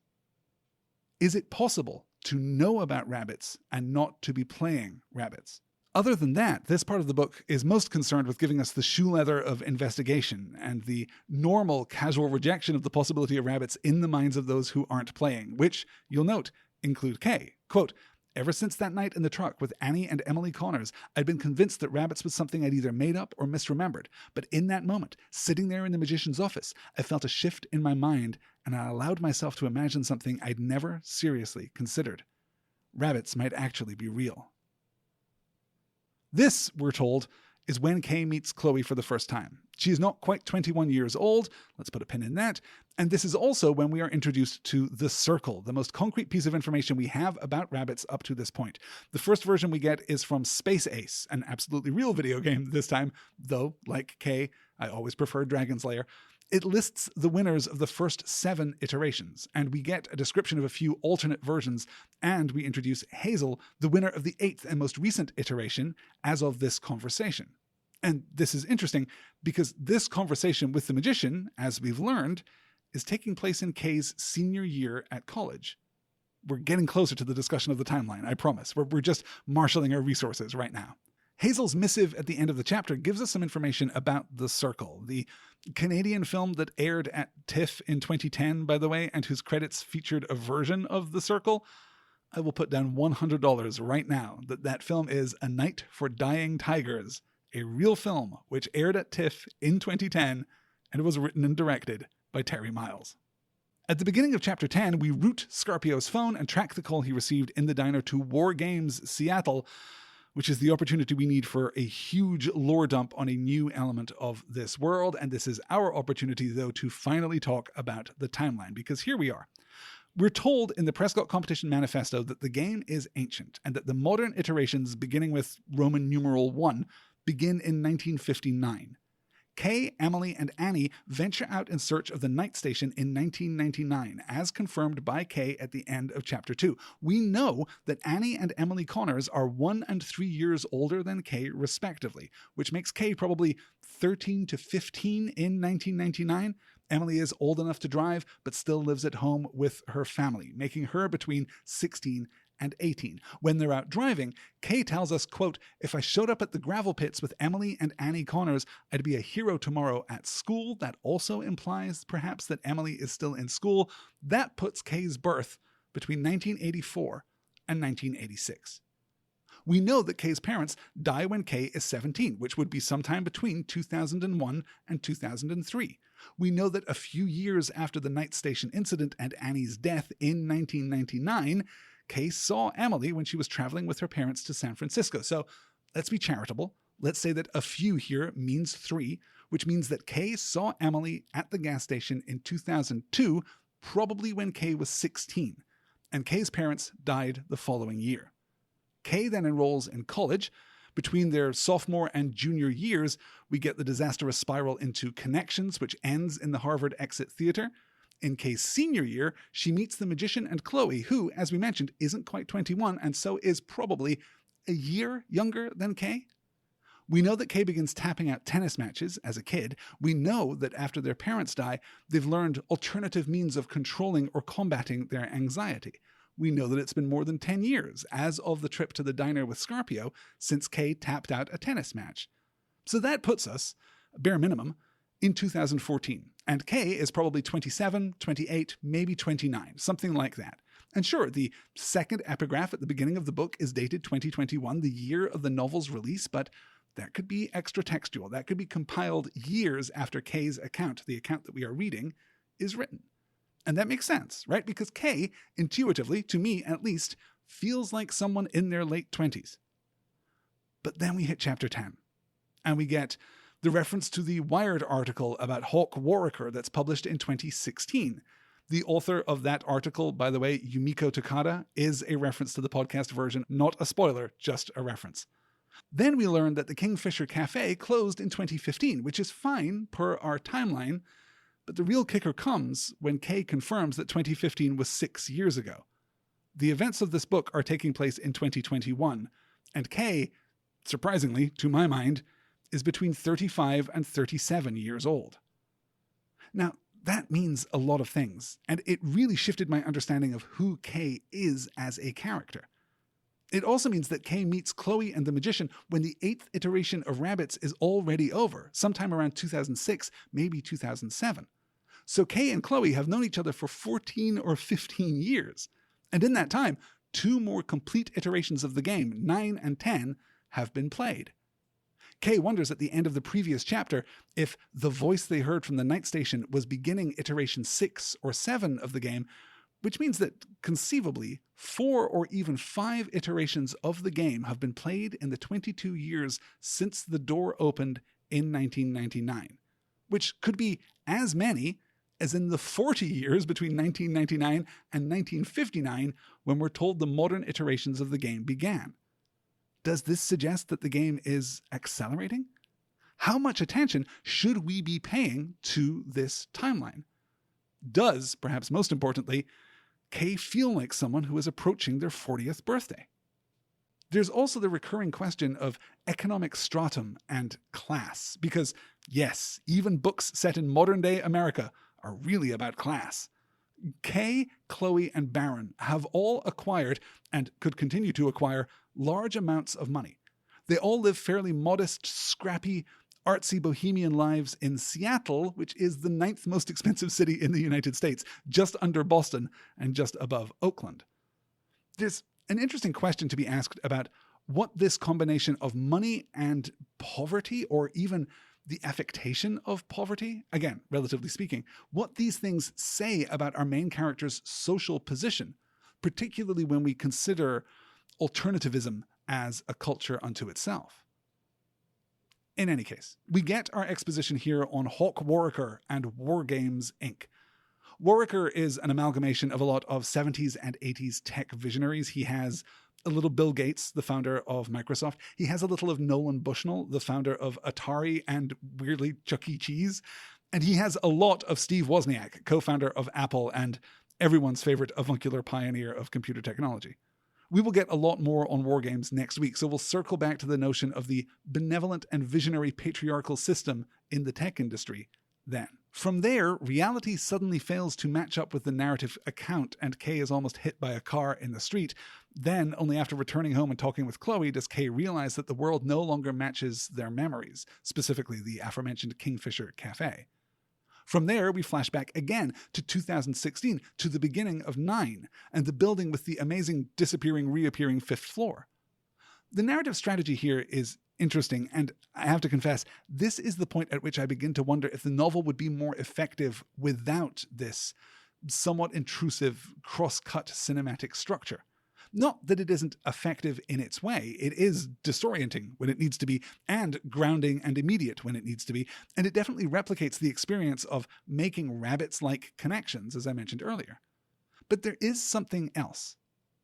Speaker 1: Is it possible to know about rabbits and not to be playing rabbits? Other than that, this part of the book is most concerned with giving us the shoe leather of investigation and the normal, casual rejection of the possibility of rabbits in the minds of those who aren't playing, which, you'll note, include Kay. Quote, ever since that night in the truck with Annie and Emily Connors, I'd been convinced that rabbits was something I'd either made up or misremembered. But in that moment, sitting there in the magician's office, I felt a shift in my mind, and I allowed myself to imagine something I'd never seriously considered. Rabbits might actually be real. This, we're told, is when Kay meets Chloe for the first time. She is not quite 21 years old, let's put a pin in that, and this is also when we are introduced to the Circle, the most concrete piece of information we have about rabbits up to this point. The first version we get is from Space Ace, an absolutely real video game this time, though, like Kay, I always preferred Dragon's Lair. It lists the winners of the first 7 iterations, and we get a description of a few alternate versions, and we introduce Hazel, the winner of the 8th and most recent iteration, as of this conversation. And this is interesting because this conversation with the magician, as we've learned, is taking place in Kay's senior year at college. We're getting closer to the discussion of the timeline, I promise. We're just marshalling our resources right now. Hazel's missive at the end of the chapter gives us some information about The Circle, the Canadian film that aired at TIFF in 2010, by the way, and whose credits featured a version of The Circle. I will put down $100 right now that that film is A Night for Dying Tigers, a real film which aired at TIFF in 2010 and was written and directed by Terry Miles. At the beginning of Chapter 10, we root Scarpio's phone and track the call he received in the diner to War Games Seattle, which is the opportunity we need for a huge lore dump on a new element of this world. And this is our opportunity, though, to finally talk about the timeline, because here we are. We're told in the Prescott Competition Manifesto that the game is ancient and that the modern iterations, beginning with Roman numeral 1, begin in 1959. Kay, Emily, and Annie venture out in search of the night station in 1999, as confirmed by Kay at the end of Chapter 2. We know that Annie and Emily Connors are 1 and 3 years older than Kay, respectively, which makes Kay probably 13 to 15 in 1999. Emily is old enough to drive, but still lives at home with her family, making her between 16 and 18. When they're out driving, Kay tells us, quote, "If I showed up at the gravel pits with Emily and Annie Connors, I'd be a hero tomorrow at school." That also implies, perhaps, that Emily is still in school. That puts Kay's birth between 1984 and 1986. We know that Kay's parents die when Kay is 17, which would be sometime between 2001 and 2003. We know that a few years after the night station incident and Annie's death in 1999, Kay saw Emily when she was traveling with her parents to San Francisco. So let's be charitable. Let's say that a few here means 3, which means that Kay saw Emily at the gas station in 2002, probably when Kay was 16, and Kay's parents died the following year. Kay then enrolls in college. Between their sophomore and junior years, we get the disastrous spiral into Connections, which ends in the Harvard Exit Theater. In Kay's senior year, she meets the magician and Chloe, who, as we mentioned, isn't quite 21 and so is probably a year younger than Kay. We know that Kay begins tapping out tennis matches as a kid. We know that after their parents die, they've learned alternative means of controlling or combating their anxiety. We know that it's been more than 10 years, as of the trip to the diner with Scarpio, since Kay tapped out a tennis match. So that puts us, bare minimum, in 2014. And Kay is probably 27, 28, maybe 29, something like that. And sure, the second epigraph at the beginning of the book is dated 2021, the year of the novel's release, but that could be extra-textual. That could be compiled years after Kay's account, the account that we are reading, is written. And that makes sense, right? Because Kay, intuitively, to me at least, feels like someone in their late 20s. But then we hit Chapter 10, and we get the reference to the Wired article about Hawk Warwicker that's published in 2016. The author of that article, by the way, Yumiko Takada, is a reference to the podcast version, not a spoiler, just a reference. Then we learn that the Kingfisher Cafe closed in 2015, which is fine per our timeline, but the real kicker comes when Kay confirms that 2015 was 6 years ago. The events of this book are taking place in 2021, and Kay, surprisingly, to my mind, is between 35 and 37 years old. Now, that means a lot of things, and it really shifted my understanding of who Kay is as a character. It also means that Kay meets Chloe and the magician when the 8th iteration of Rabbids is already over, sometime around 2006, maybe 2007. So Kay and Chloe have known each other for 14 or 15 years. And in that time, 2 more complete iterations of the game, 9 and 10, have been played. Kay wonders at the end of the previous chapter if the voice they heard from the night station was beginning iteration 6 or 7 of the game, which means that, conceivably, 4 or even 5 iterations of the game have been played in the 22 years since the door opened in 1999, which could be as many as in the 40 years between 1999 and 1959 when we're told the modern iterations of the game began. Does this suggest that the game is accelerating? How much attention should we be paying to this timeline? Does, perhaps most importantly, Kay feel like someone who is approaching their 40th birthday? There's also the recurring question of economic stratum and class, because yes, even books set in modern-day America are really about class. Kay, Chloe, and Baron have all acquired, and could continue to acquire, large amounts of money. They all live fairly modest, scrappy, artsy bohemian lives in Seattle, which is the 9th most expensive city in the United States, just under Boston and just above Oakland. There's an interesting question to be asked about what this combination of money and poverty, or even the affectation of poverty, again, relatively speaking, what these things say about our main character's social position, particularly when we consider alternativism as a culture unto itself. In any case, we get our exposition here on Hawk Warwicker and Wargames Inc. Warwicker is an amalgamation of a lot of 70s and 80s tech visionaries. He has a little Bill Gates, the founder of Microsoft. He has a little of Nolan Bushnell, the founder of Atari and, weirdly, Chuck E. Cheese. And he has a lot of Steve Wozniak, co-founder of Apple and everyone's favorite avuncular pioneer of computer technology. We will get a lot more on Wargames next week, so we'll circle back to the notion of the benevolent and visionary patriarchal system in the tech industry then. From there, reality suddenly fails to match up with the narrative account, and Kay is almost hit by a car in the street. Then, only after returning home and talking with Chloe, does Kay realize that the world no longer matches their memories, specifically the aforementioned Kingfisher Cafe. From there, we flash back again to 2016, to the beginning of 9, and the building with the amazing disappearing, reappearing 5th floor. The narrative strategy here is interesting, and I have to confess, this is the point at which I begin to wonder if the novel would be more effective without this somewhat intrusive, cross-cut cinematic structure. Not that it isn't effective in its way. It is disorienting when it needs to be, and grounding and immediate when it needs to be, and it definitely replicates the experience of making rabbits-like connections, as I mentioned earlier. But there is something else.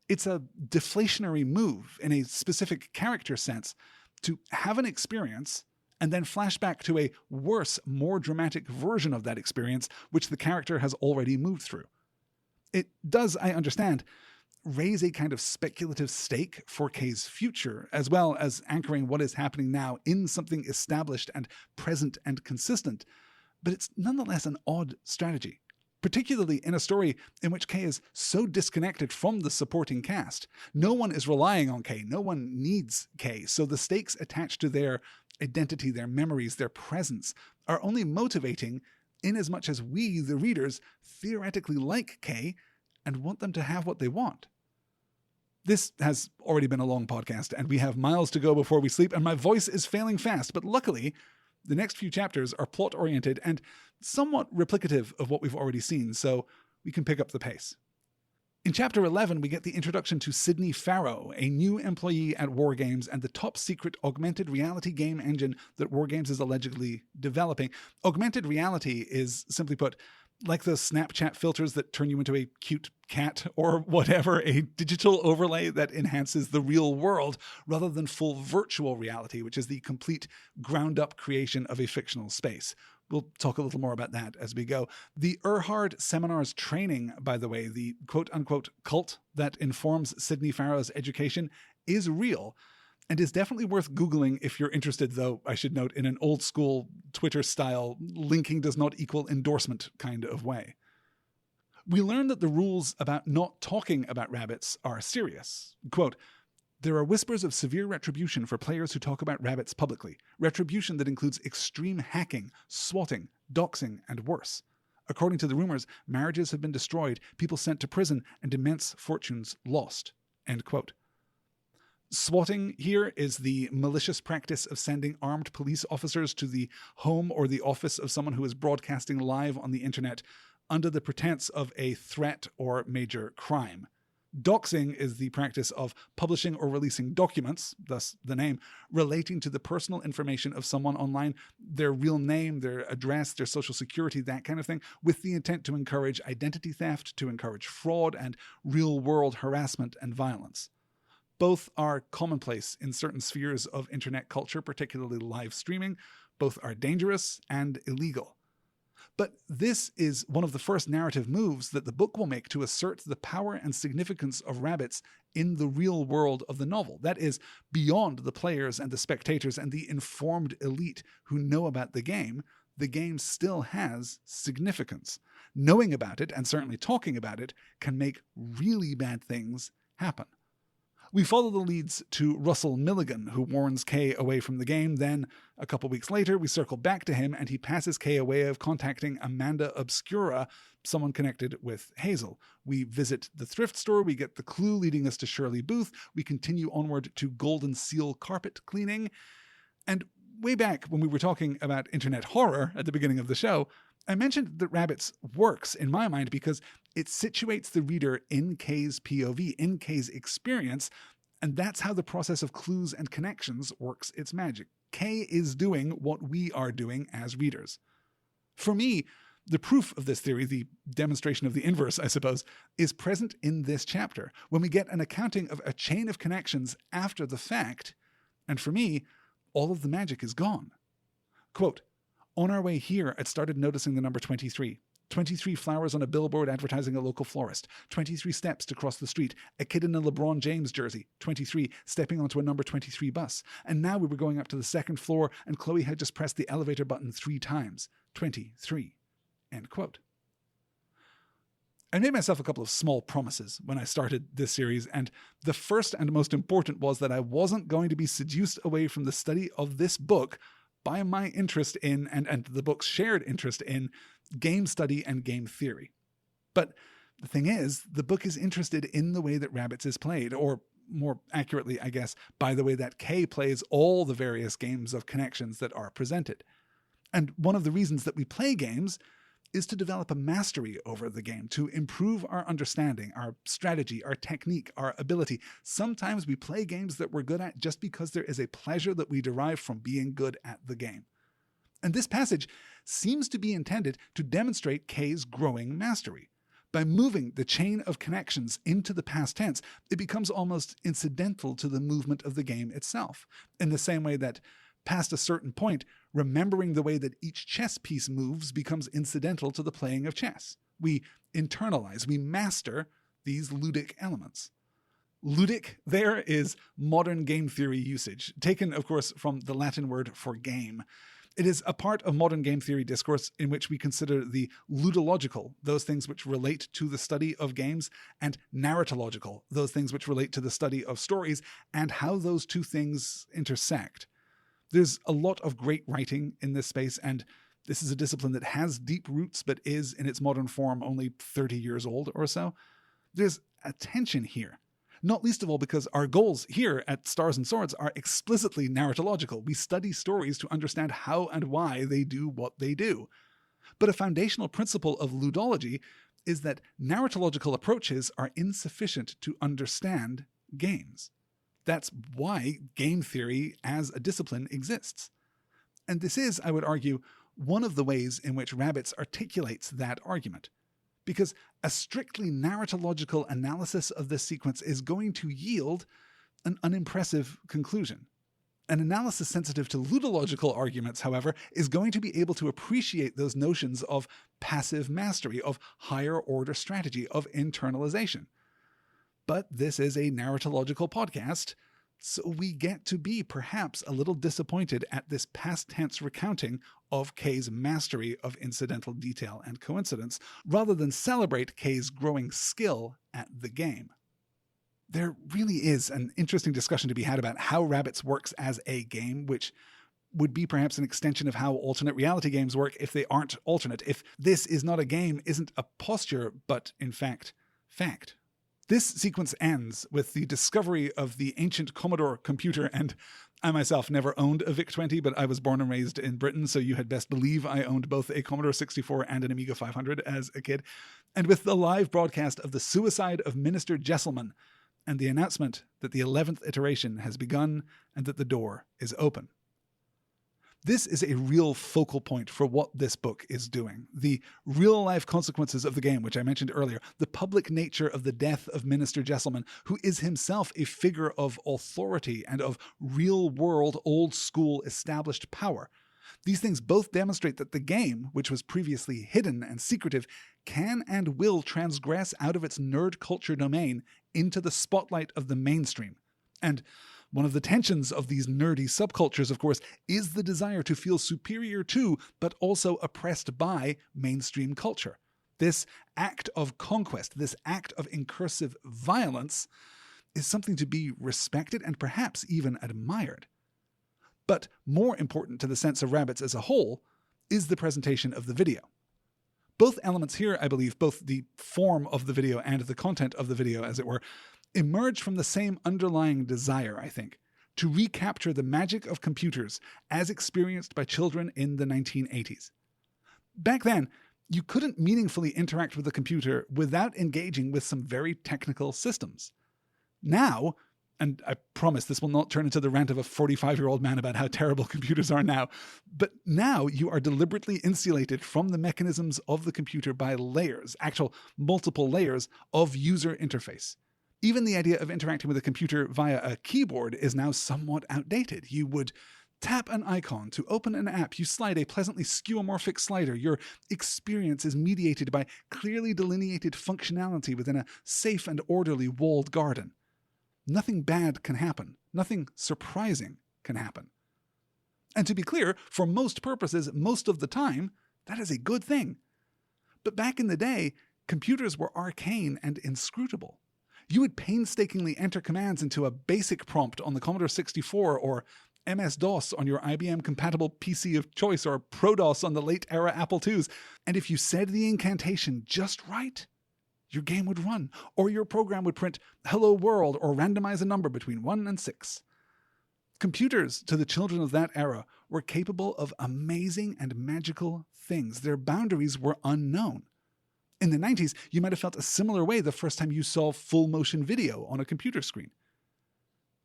Speaker 1: It's a deflationary move in a specific character sense to have an experience and then flash back to a worse, more dramatic version of that experience, which the character has already moved through. It does, I understand, raise a kind of speculative stake for Kay's future, as well as anchoring what is happening now in something established and present and consistent, but it's nonetheless an odd strategy, particularly in a story in which Kay is so disconnected from the supporting cast. No one is relying on Kay, no one needs Kay, so the stakes attached to their identity, their memories, their presence are only motivating in as much as we, the readers, theoretically like Kay and want them to have what they want. This has already been a long podcast, and we have miles to go before we sleep, and my voice is failing fast, but luckily, the next few chapters are plot-oriented and somewhat replicative of what we've already seen, so we can pick up the pace. In Chapter 11, we get the introduction to Sydney Farrow, a new employee at Wargames and the top-secret augmented reality game engine that Wargames is allegedly developing. Augmented reality is, simply put, like those Snapchat filters that turn you into a cute cat or whatever, a digital overlay that enhances the real world rather than full virtual reality, which is the complete ground-up creation of a fictional space. We'll talk a little more about that as we go. The Erhard Seminars training, by the way, the quote-unquote cult that informs Sydney Farrow's education, is real and is definitely worth Googling if you're interested, though I should note in an old-school Twitter-style linking does not equal endorsement kind of way. We learn that the rules about not talking about rabbits are serious. Quote, "There are whispers of severe retribution for players who talk about rabbits publicly. Retribution that includes extreme hacking, swatting, doxing, and worse. According to the rumors, marriages have been destroyed, people sent to prison, and immense fortunes lost." End quote. Swatting here is the malicious practice of sending armed police officers to the home or the office of someone who is broadcasting live on the internet under the pretense of a threat or major crime. Doxing is the practice of publishing or releasing documents, thus the name, relating to the personal information of someone online, their real name, their address, their social security, that kind of thing, with the intent to encourage identity theft, to encourage fraud, and real-world harassment and violence. Both are commonplace in certain spheres of internet culture, particularly live streaming. Both are dangerous and illegal. But this is one of the first narrative moves that the book will make to assert the power and significance of rabbits in the real world of the novel. That is, beyond the players and the spectators and the informed elite who know about the game still has significance. Knowing about it, and certainly talking about it, can make really bad things happen. We follow the leads to Russell Milligan, who warns Kay away from the game. Then, a couple weeks later, we circle back to him, and he passes Kay a way of contacting Amanda Obscura, someone connected with Hazel. We visit the thrift store, we get the clue leading us to Shirley Booth, we continue onward to Golden Seal carpet cleaning, and way back when we were talking about internet horror at the beginning of the show, I mentioned that Rabbits works, in my mind, because it situates the reader in Kay's POV, in Kay's experience, and that's how the process of clues and connections works its magic. Kay is doing what we are doing as readers. For me, the proof of this theory, the demonstration of the inverse, I suppose, is present in this chapter, when we get an accounting of a chain of connections after the fact, and for me, all of the magic is gone. Quote, "On our way here, I'd started noticing the number 23. 23 flowers on a billboard advertising a local florist. 23 steps to cross the street. A kid in a LeBron James jersey. 23 stepping onto a number 23 bus. And now we were going up to the second floor and Chloe had just pressed the elevator button 3 times. 23. End quote. I made myself a couple of small promises when I started this series, and the first and most important was that I wasn't going to be seduced away from the study of this book by my interest in, and the book's shared interest in, game study and game theory. But the thing is, the book is interested in the way that Rabbits is played, or more accurately, I guess, by the way that Kay plays all the various games of connections that are presented. And one of the reasons that we play games is to develop a mastery over the game, to improve our understanding, our strategy, our technique, our ability. Sometimes we play games that we're good at just because there is a pleasure that we derive from being good at the game. And this passage seems to be intended to demonstrate Kay's growing mastery. By moving the chain of connections into the past tense, it becomes almost incidental to the movement of the game itself, in the same way that past a certain point, remembering the way that each chess piece moves becomes incidental to the playing of chess. We internalize, we master these ludic elements. Ludic there is modern game theory usage, taken, of course, from the Latin word for game. It is a part of modern game theory discourse in which we consider the ludological, those things which relate to the study of games, and narratological, those things which relate to the study of stories, and how those two things intersect. There's a lot of great writing in this space, and this is a discipline that has deep roots but is, in its modern form, only 30 years old or so. There's a tension here, not least of all because our goals here at Stars and Swords are explicitly narratological. We study stories to understand how and why they do what they do. But a foundational principle of ludology is that narratological approaches are insufficient to understand games. That's why game theory as a discipline exists. And this is, I would argue, one of the ways in which Rabbits articulates that argument. Because a strictly narratological analysis of this sequence is going to yield an unimpressive conclusion. An analysis sensitive to ludological arguments, however, is going to be able to appreciate those notions of passive mastery, of higher order strategy, of internalization. But this is a narratological podcast, so we get to be perhaps a little disappointed at this past tense recounting of Kay's mastery of incidental detail and coincidence, rather than celebrate Kay's growing skill at the game. There really is an interesting discussion to be had about how Rabbits works as a game, which would be perhaps an extension of how alternate reality games work if they aren't alternate, if this is not a game, isn't a posture, but in fact, fact. This sequence ends with the discovery of the ancient Commodore computer, and I myself never owned a VIC-20, but I was born and raised in Britain, so you had best believe I owned both a Commodore 64 and an Amiga 500 as a kid, and with the live broadcast of the suicide of Minister Jesselman, and the announcement that the 11th iteration has begun and that the door is open. This is a real focal point for what this book is doing. The real-life consequences of the game, which I mentioned earlier, the public nature of the death of Minister Jesselman, who is himself a figure of authority and of real-world, old-school established power. These things both demonstrate that the game, which was previously hidden and secretive, can and will transgress out of its nerd culture domain into the spotlight of the mainstream. And one of the tensions of these nerdy subcultures, of course, is the desire to feel superior to, but also oppressed by, mainstream culture. This act of conquest, this act of incursive violence, is something to be respected and perhaps even admired. But more important to the sense of Rabbits as a whole is the presentation of the video. Both elements here, I believe, both the form of the video and the content of the video, as it were, emerge from the same underlying desire, I think, to recapture the magic of computers as experienced by children in the 1980s. Back then, you couldn't meaningfully interact with a computer without engaging with some very technical systems. Now, and I promise this will not turn into the rant of a 45-year-old man about how terrible computers are now, but now you are deliberately insulated from the mechanisms of the computer by layers, actual multiple layers of user interface. Even the idea of interacting with a computer via a keyboard is now somewhat outdated. You would tap an icon to open an app, you slide a pleasantly skeuomorphic slider. Your experience is mediated by clearly delineated functionality within a safe and orderly walled garden. Nothing bad can happen. Nothing surprising can happen. And to be clear, for most purposes, most of the time, that is a good thing. But back in the day, computers were arcane and inscrutable. You would painstakingly enter commands into a BASIC prompt on the Commodore 64 or MS-DOS on your IBM-compatible PC of choice or ProDOS on the late-era Apple IIs, and if you said the incantation just right, your game would run, or your program would print "Hello World" or randomize a number between 1 and 6. Computers, to the children of that era, were capable of amazing and magical things. Their boundaries were unknown. In the 90s, you might have felt a similar way the first time you saw full-motion video on a computer screen.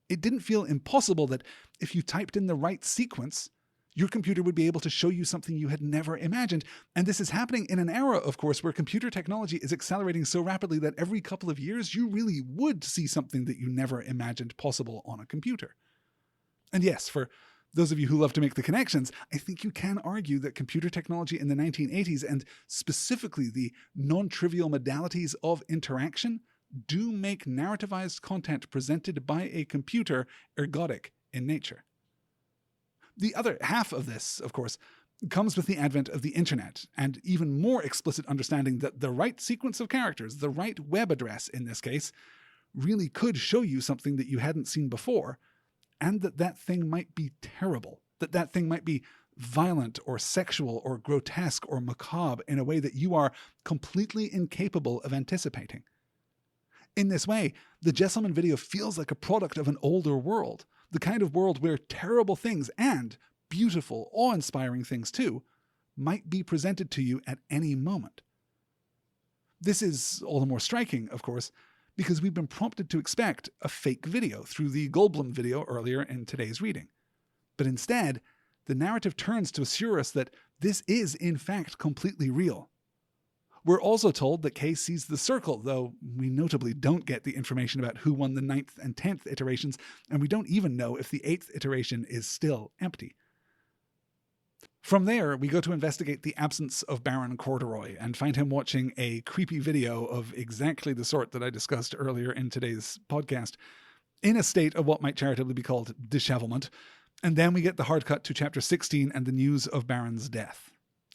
Speaker 1: It didn't feel impossible that if you typed in the right sequence, your computer would be able to show you something you had never imagined. And this is happening in an era, of course, where computer technology is accelerating so rapidly that every couple of years you really would see something that you never imagined possible on a computer. And yes, for those of you who love to make the connections, I think you can argue that computer technology in the 1980s, and specifically the non-trivial modalities of interaction, do make narrativized content presented by a computer ergodic in nature. The other half of this, of course, comes with the advent of the internet, and even more explicit understanding that the right sequence of characters, the right web address in this case, really could show you something that you hadn't seen before, and that thing might be terrible, that thing might be violent or sexual or grotesque or macabre in a way that you are completely incapable of anticipating. In this way, the Jesselman video feels like a product of an older world, the kind of world where terrible things, and beautiful, awe-inspiring things too, might be presented to you at any moment. This is all the more striking, of course, because we've been prompted to expect a fake video through the Goldblum video earlier in today's reading. But instead, the narrative turns to assure us that this is, in fact, completely real. We're also told that Kay sees the circle, though we notably don't get the information about who won the 9th and 10th iterations, and we don't even know if the 8th iteration is still empty. From there, we go to investigate the absence of Baron Corduroy and find him watching a creepy video of exactly the sort that I discussed earlier in today's podcast, in a state of what might charitably be called dishevelment. And then we get the hard cut to chapter 16 and the news of Baron's death.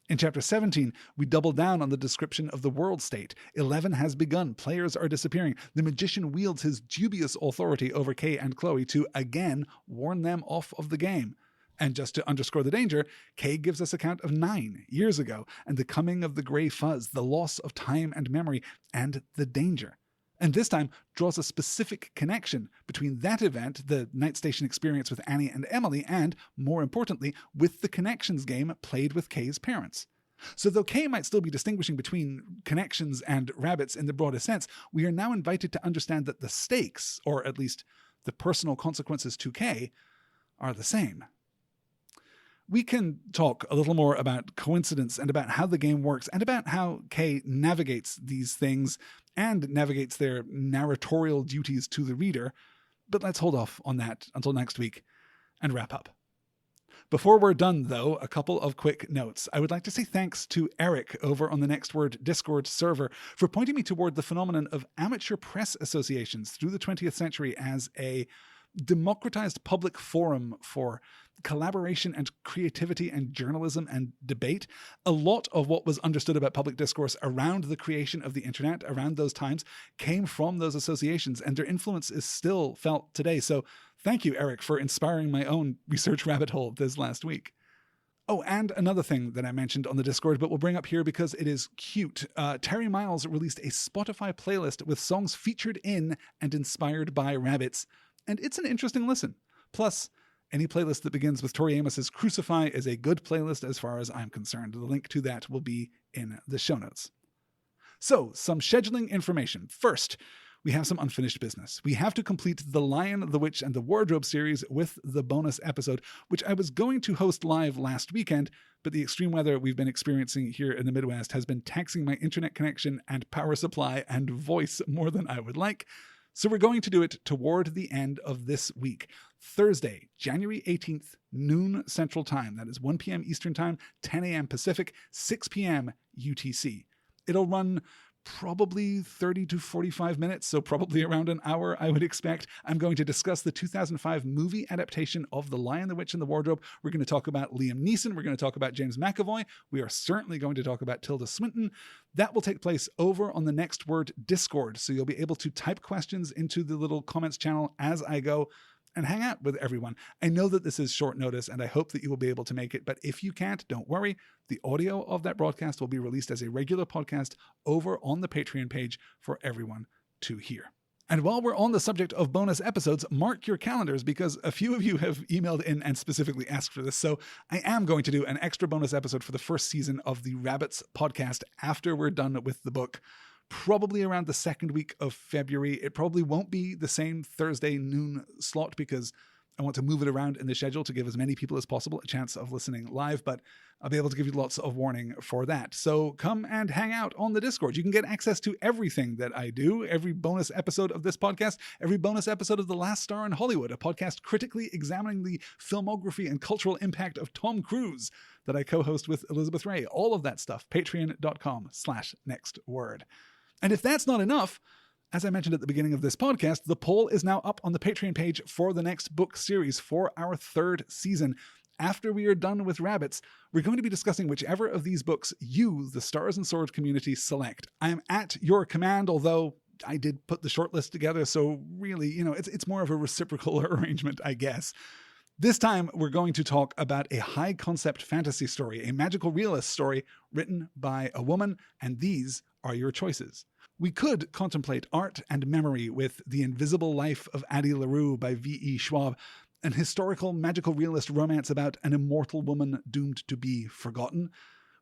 Speaker 1: In chapter 17, we double down on the description of the world state. 11 has begun. Players are disappearing. The magician wields his dubious authority over Kay and Chloe to again warn them off of the game. And just to underscore the danger, Kay gives us account of 9 years ago and the coming of the grey fuzz, the loss of time and memory, and the danger. And this time draws a specific connection between that event, the Night Station experience with Annie and Emily, and, more importantly, with the Connections game played with Kay's parents. So though Kay might still be distinguishing between connections and rabbits in the broadest sense, we are now invited to understand that the stakes, or at least the personal consequences to Kay, are the same. We can talk a little more about coincidence and about how the game works and about how Kay navigates these things and navigates their narratorial duties to the reader, but let's hold off on that until next week and wrap up. Before we're done, though, a couple of quick notes. I would like to say thanks to Eric over on the Next Word Discord server for pointing me toward the phenomenon of amateur press associations through the 20th century as a democratized public forum for collaboration and creativity and journalism and debate. A lot of what was understood about public discourse around the creation of the internet around those times came from those associations, and their influence is still felt today. So thank you, Eric, for inspiring my own research rabbit hole this last week. Oh, and another thing that I mentioned on the Discord, but we'll bring up here because it is cute. Terry Miles released a Spotify playlist with songs featured in and inspired by rabbits, and it's an interesting listen. Plus, any playlist that begins with Tori Amos's Crucify is a good playlist as far as I'm concerned. The link to that will be in the show notes. So, some scheduling information. First, we have some unfinished business. We have to complete The Lion, the Witch, and the Wardrobe series with the bonus episode, which I was going to host live last weekend, but the extreme weather we've been experiencing here in the Midwest has been taxing my internet connection and power supply and voice more than I would like. So we're going to do it toward the end of this week. Thursday, January 18th, noon Central Time. That is 1 p.m. Eastern Time, 10 a.m. Pacific, 6 p.m. UTC. It'll run probably 30 to 45 minutes, so probably around an hour, I would expect. I'm going to discuss the 2005 movie adaptation of The Lion, the Witch, and the Wardrobe. We're going to talk about Liam Neeson. We're going to talk about James McAvoy. We are certainly going to talk about Tilda Swinton. That will take place over on the Next Word Discord, so you'll be able to type questions into the little comments channel as I go and hang out with everyone. I know that this is short notice, and I hope that you will be able to make it, but if you can't, don't worry. The audio of that broadcast will be released as a regular podcast over on the Patreon page for everyone to hear. And while we're on the subject of bonus episodes, mark your calendars because a few of you have emailed in and specifically asked for this. So I am going to do an extra bonus episode for the first season of the Rabbits podcast after we're done with the book. Probably around the second week of February. It probably won't be the same Thursday noon slot because I want to move it around in the schedule to give as many people as possible a chance of listening live, but I'll be able to give you lots of warning for that. So come and hang out on the Discord. You can get access to everything that I do, every bonus episode of this podcast, every bonus episode of The Last Star in Hollywood, a podcast critically examining the filmography and cultural impact of Tom Cruise that I co-host with Elizabeth Ray. All of that stuff, patreon.com/nextword. And if that's not enough, as I mentioned at the beginning of this podcast, the poll is now up on the Patreon page for the next book series for our third season. After we are done with Rabbits, we're going to be discussing whichever of these books you, the Stars and Swords community, select. I am at your command, although I did put the shortlist together, so really, it's more of a reciprocal arrangement, I guess. This time, we're going to talk about a high-concept fantasy story, a magical realist story written by a woman, and these are your choices. We could contemplate art and memory with The Invisible Life of Addie LaRue by V.E. Schwab, an historical magical realist romance about an immortal woman doomed to be forgotten.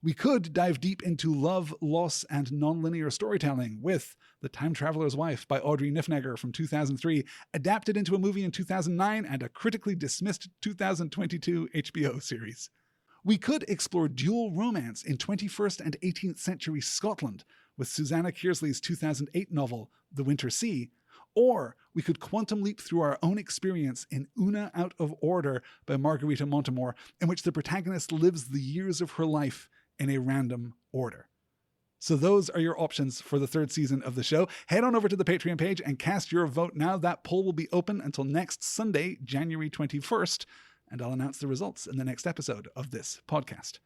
Speaker 1: We could dive deep into love, loss, and nonlinear storytelling with The Time Traveler's Wife by Audrey Niffenegger from 2003, adapted into a movie in 2009 and a critically dismissed 2022 HBO series. We could explore dual romance in 21st and 18th century Scotland with Susanna Kearsley's 2008 novel, The Winter Sea, or we could quantum leap through our own experience in Una Out of Order by Margarita Montemor, in which the protagonist lives the years of her life in a random order. So those are your options for the third season of the show. Head on over to the Patreon page and cast your vote now. That poll will be open until next Sunday, January 21st, and I'll announce the results in the next episode of this podcast.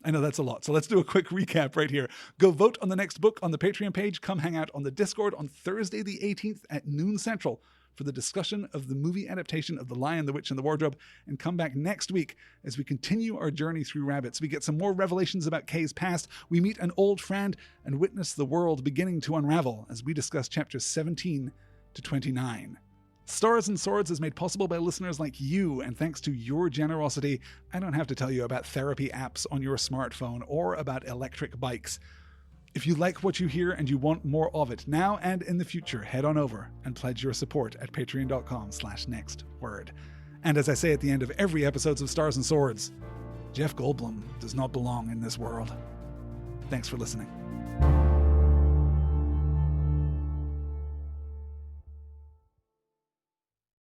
Speaker 1: I know that's a lot, so let's do a quick recap right here. Go vote on the next book on the Patreon page. Come hang out on the Discord on Thursday the 18th at noon Central for the discussion of the movie adaptation of The Lion, the Witch, and the Wardrobe, and come back next week as we continue our journey through Rabbits. We get some more revelations about Kay's past, we meet an old friend, and witness the world beginning to unravel as we discuss chapters 17 to 29. Stars and Swords is made possible by listeners like you, and thanks to your generosity, I don't have to tell you about therapy apps on your smartphone or about electric bikes. If you like what you hear and you want more of it now and in the future, head on over and pledge your support at patreon.com/nextword. And as I say at the end of every episode of Stars and Swords, Jeff Goldblum does not belong in this world. Thanks for listening.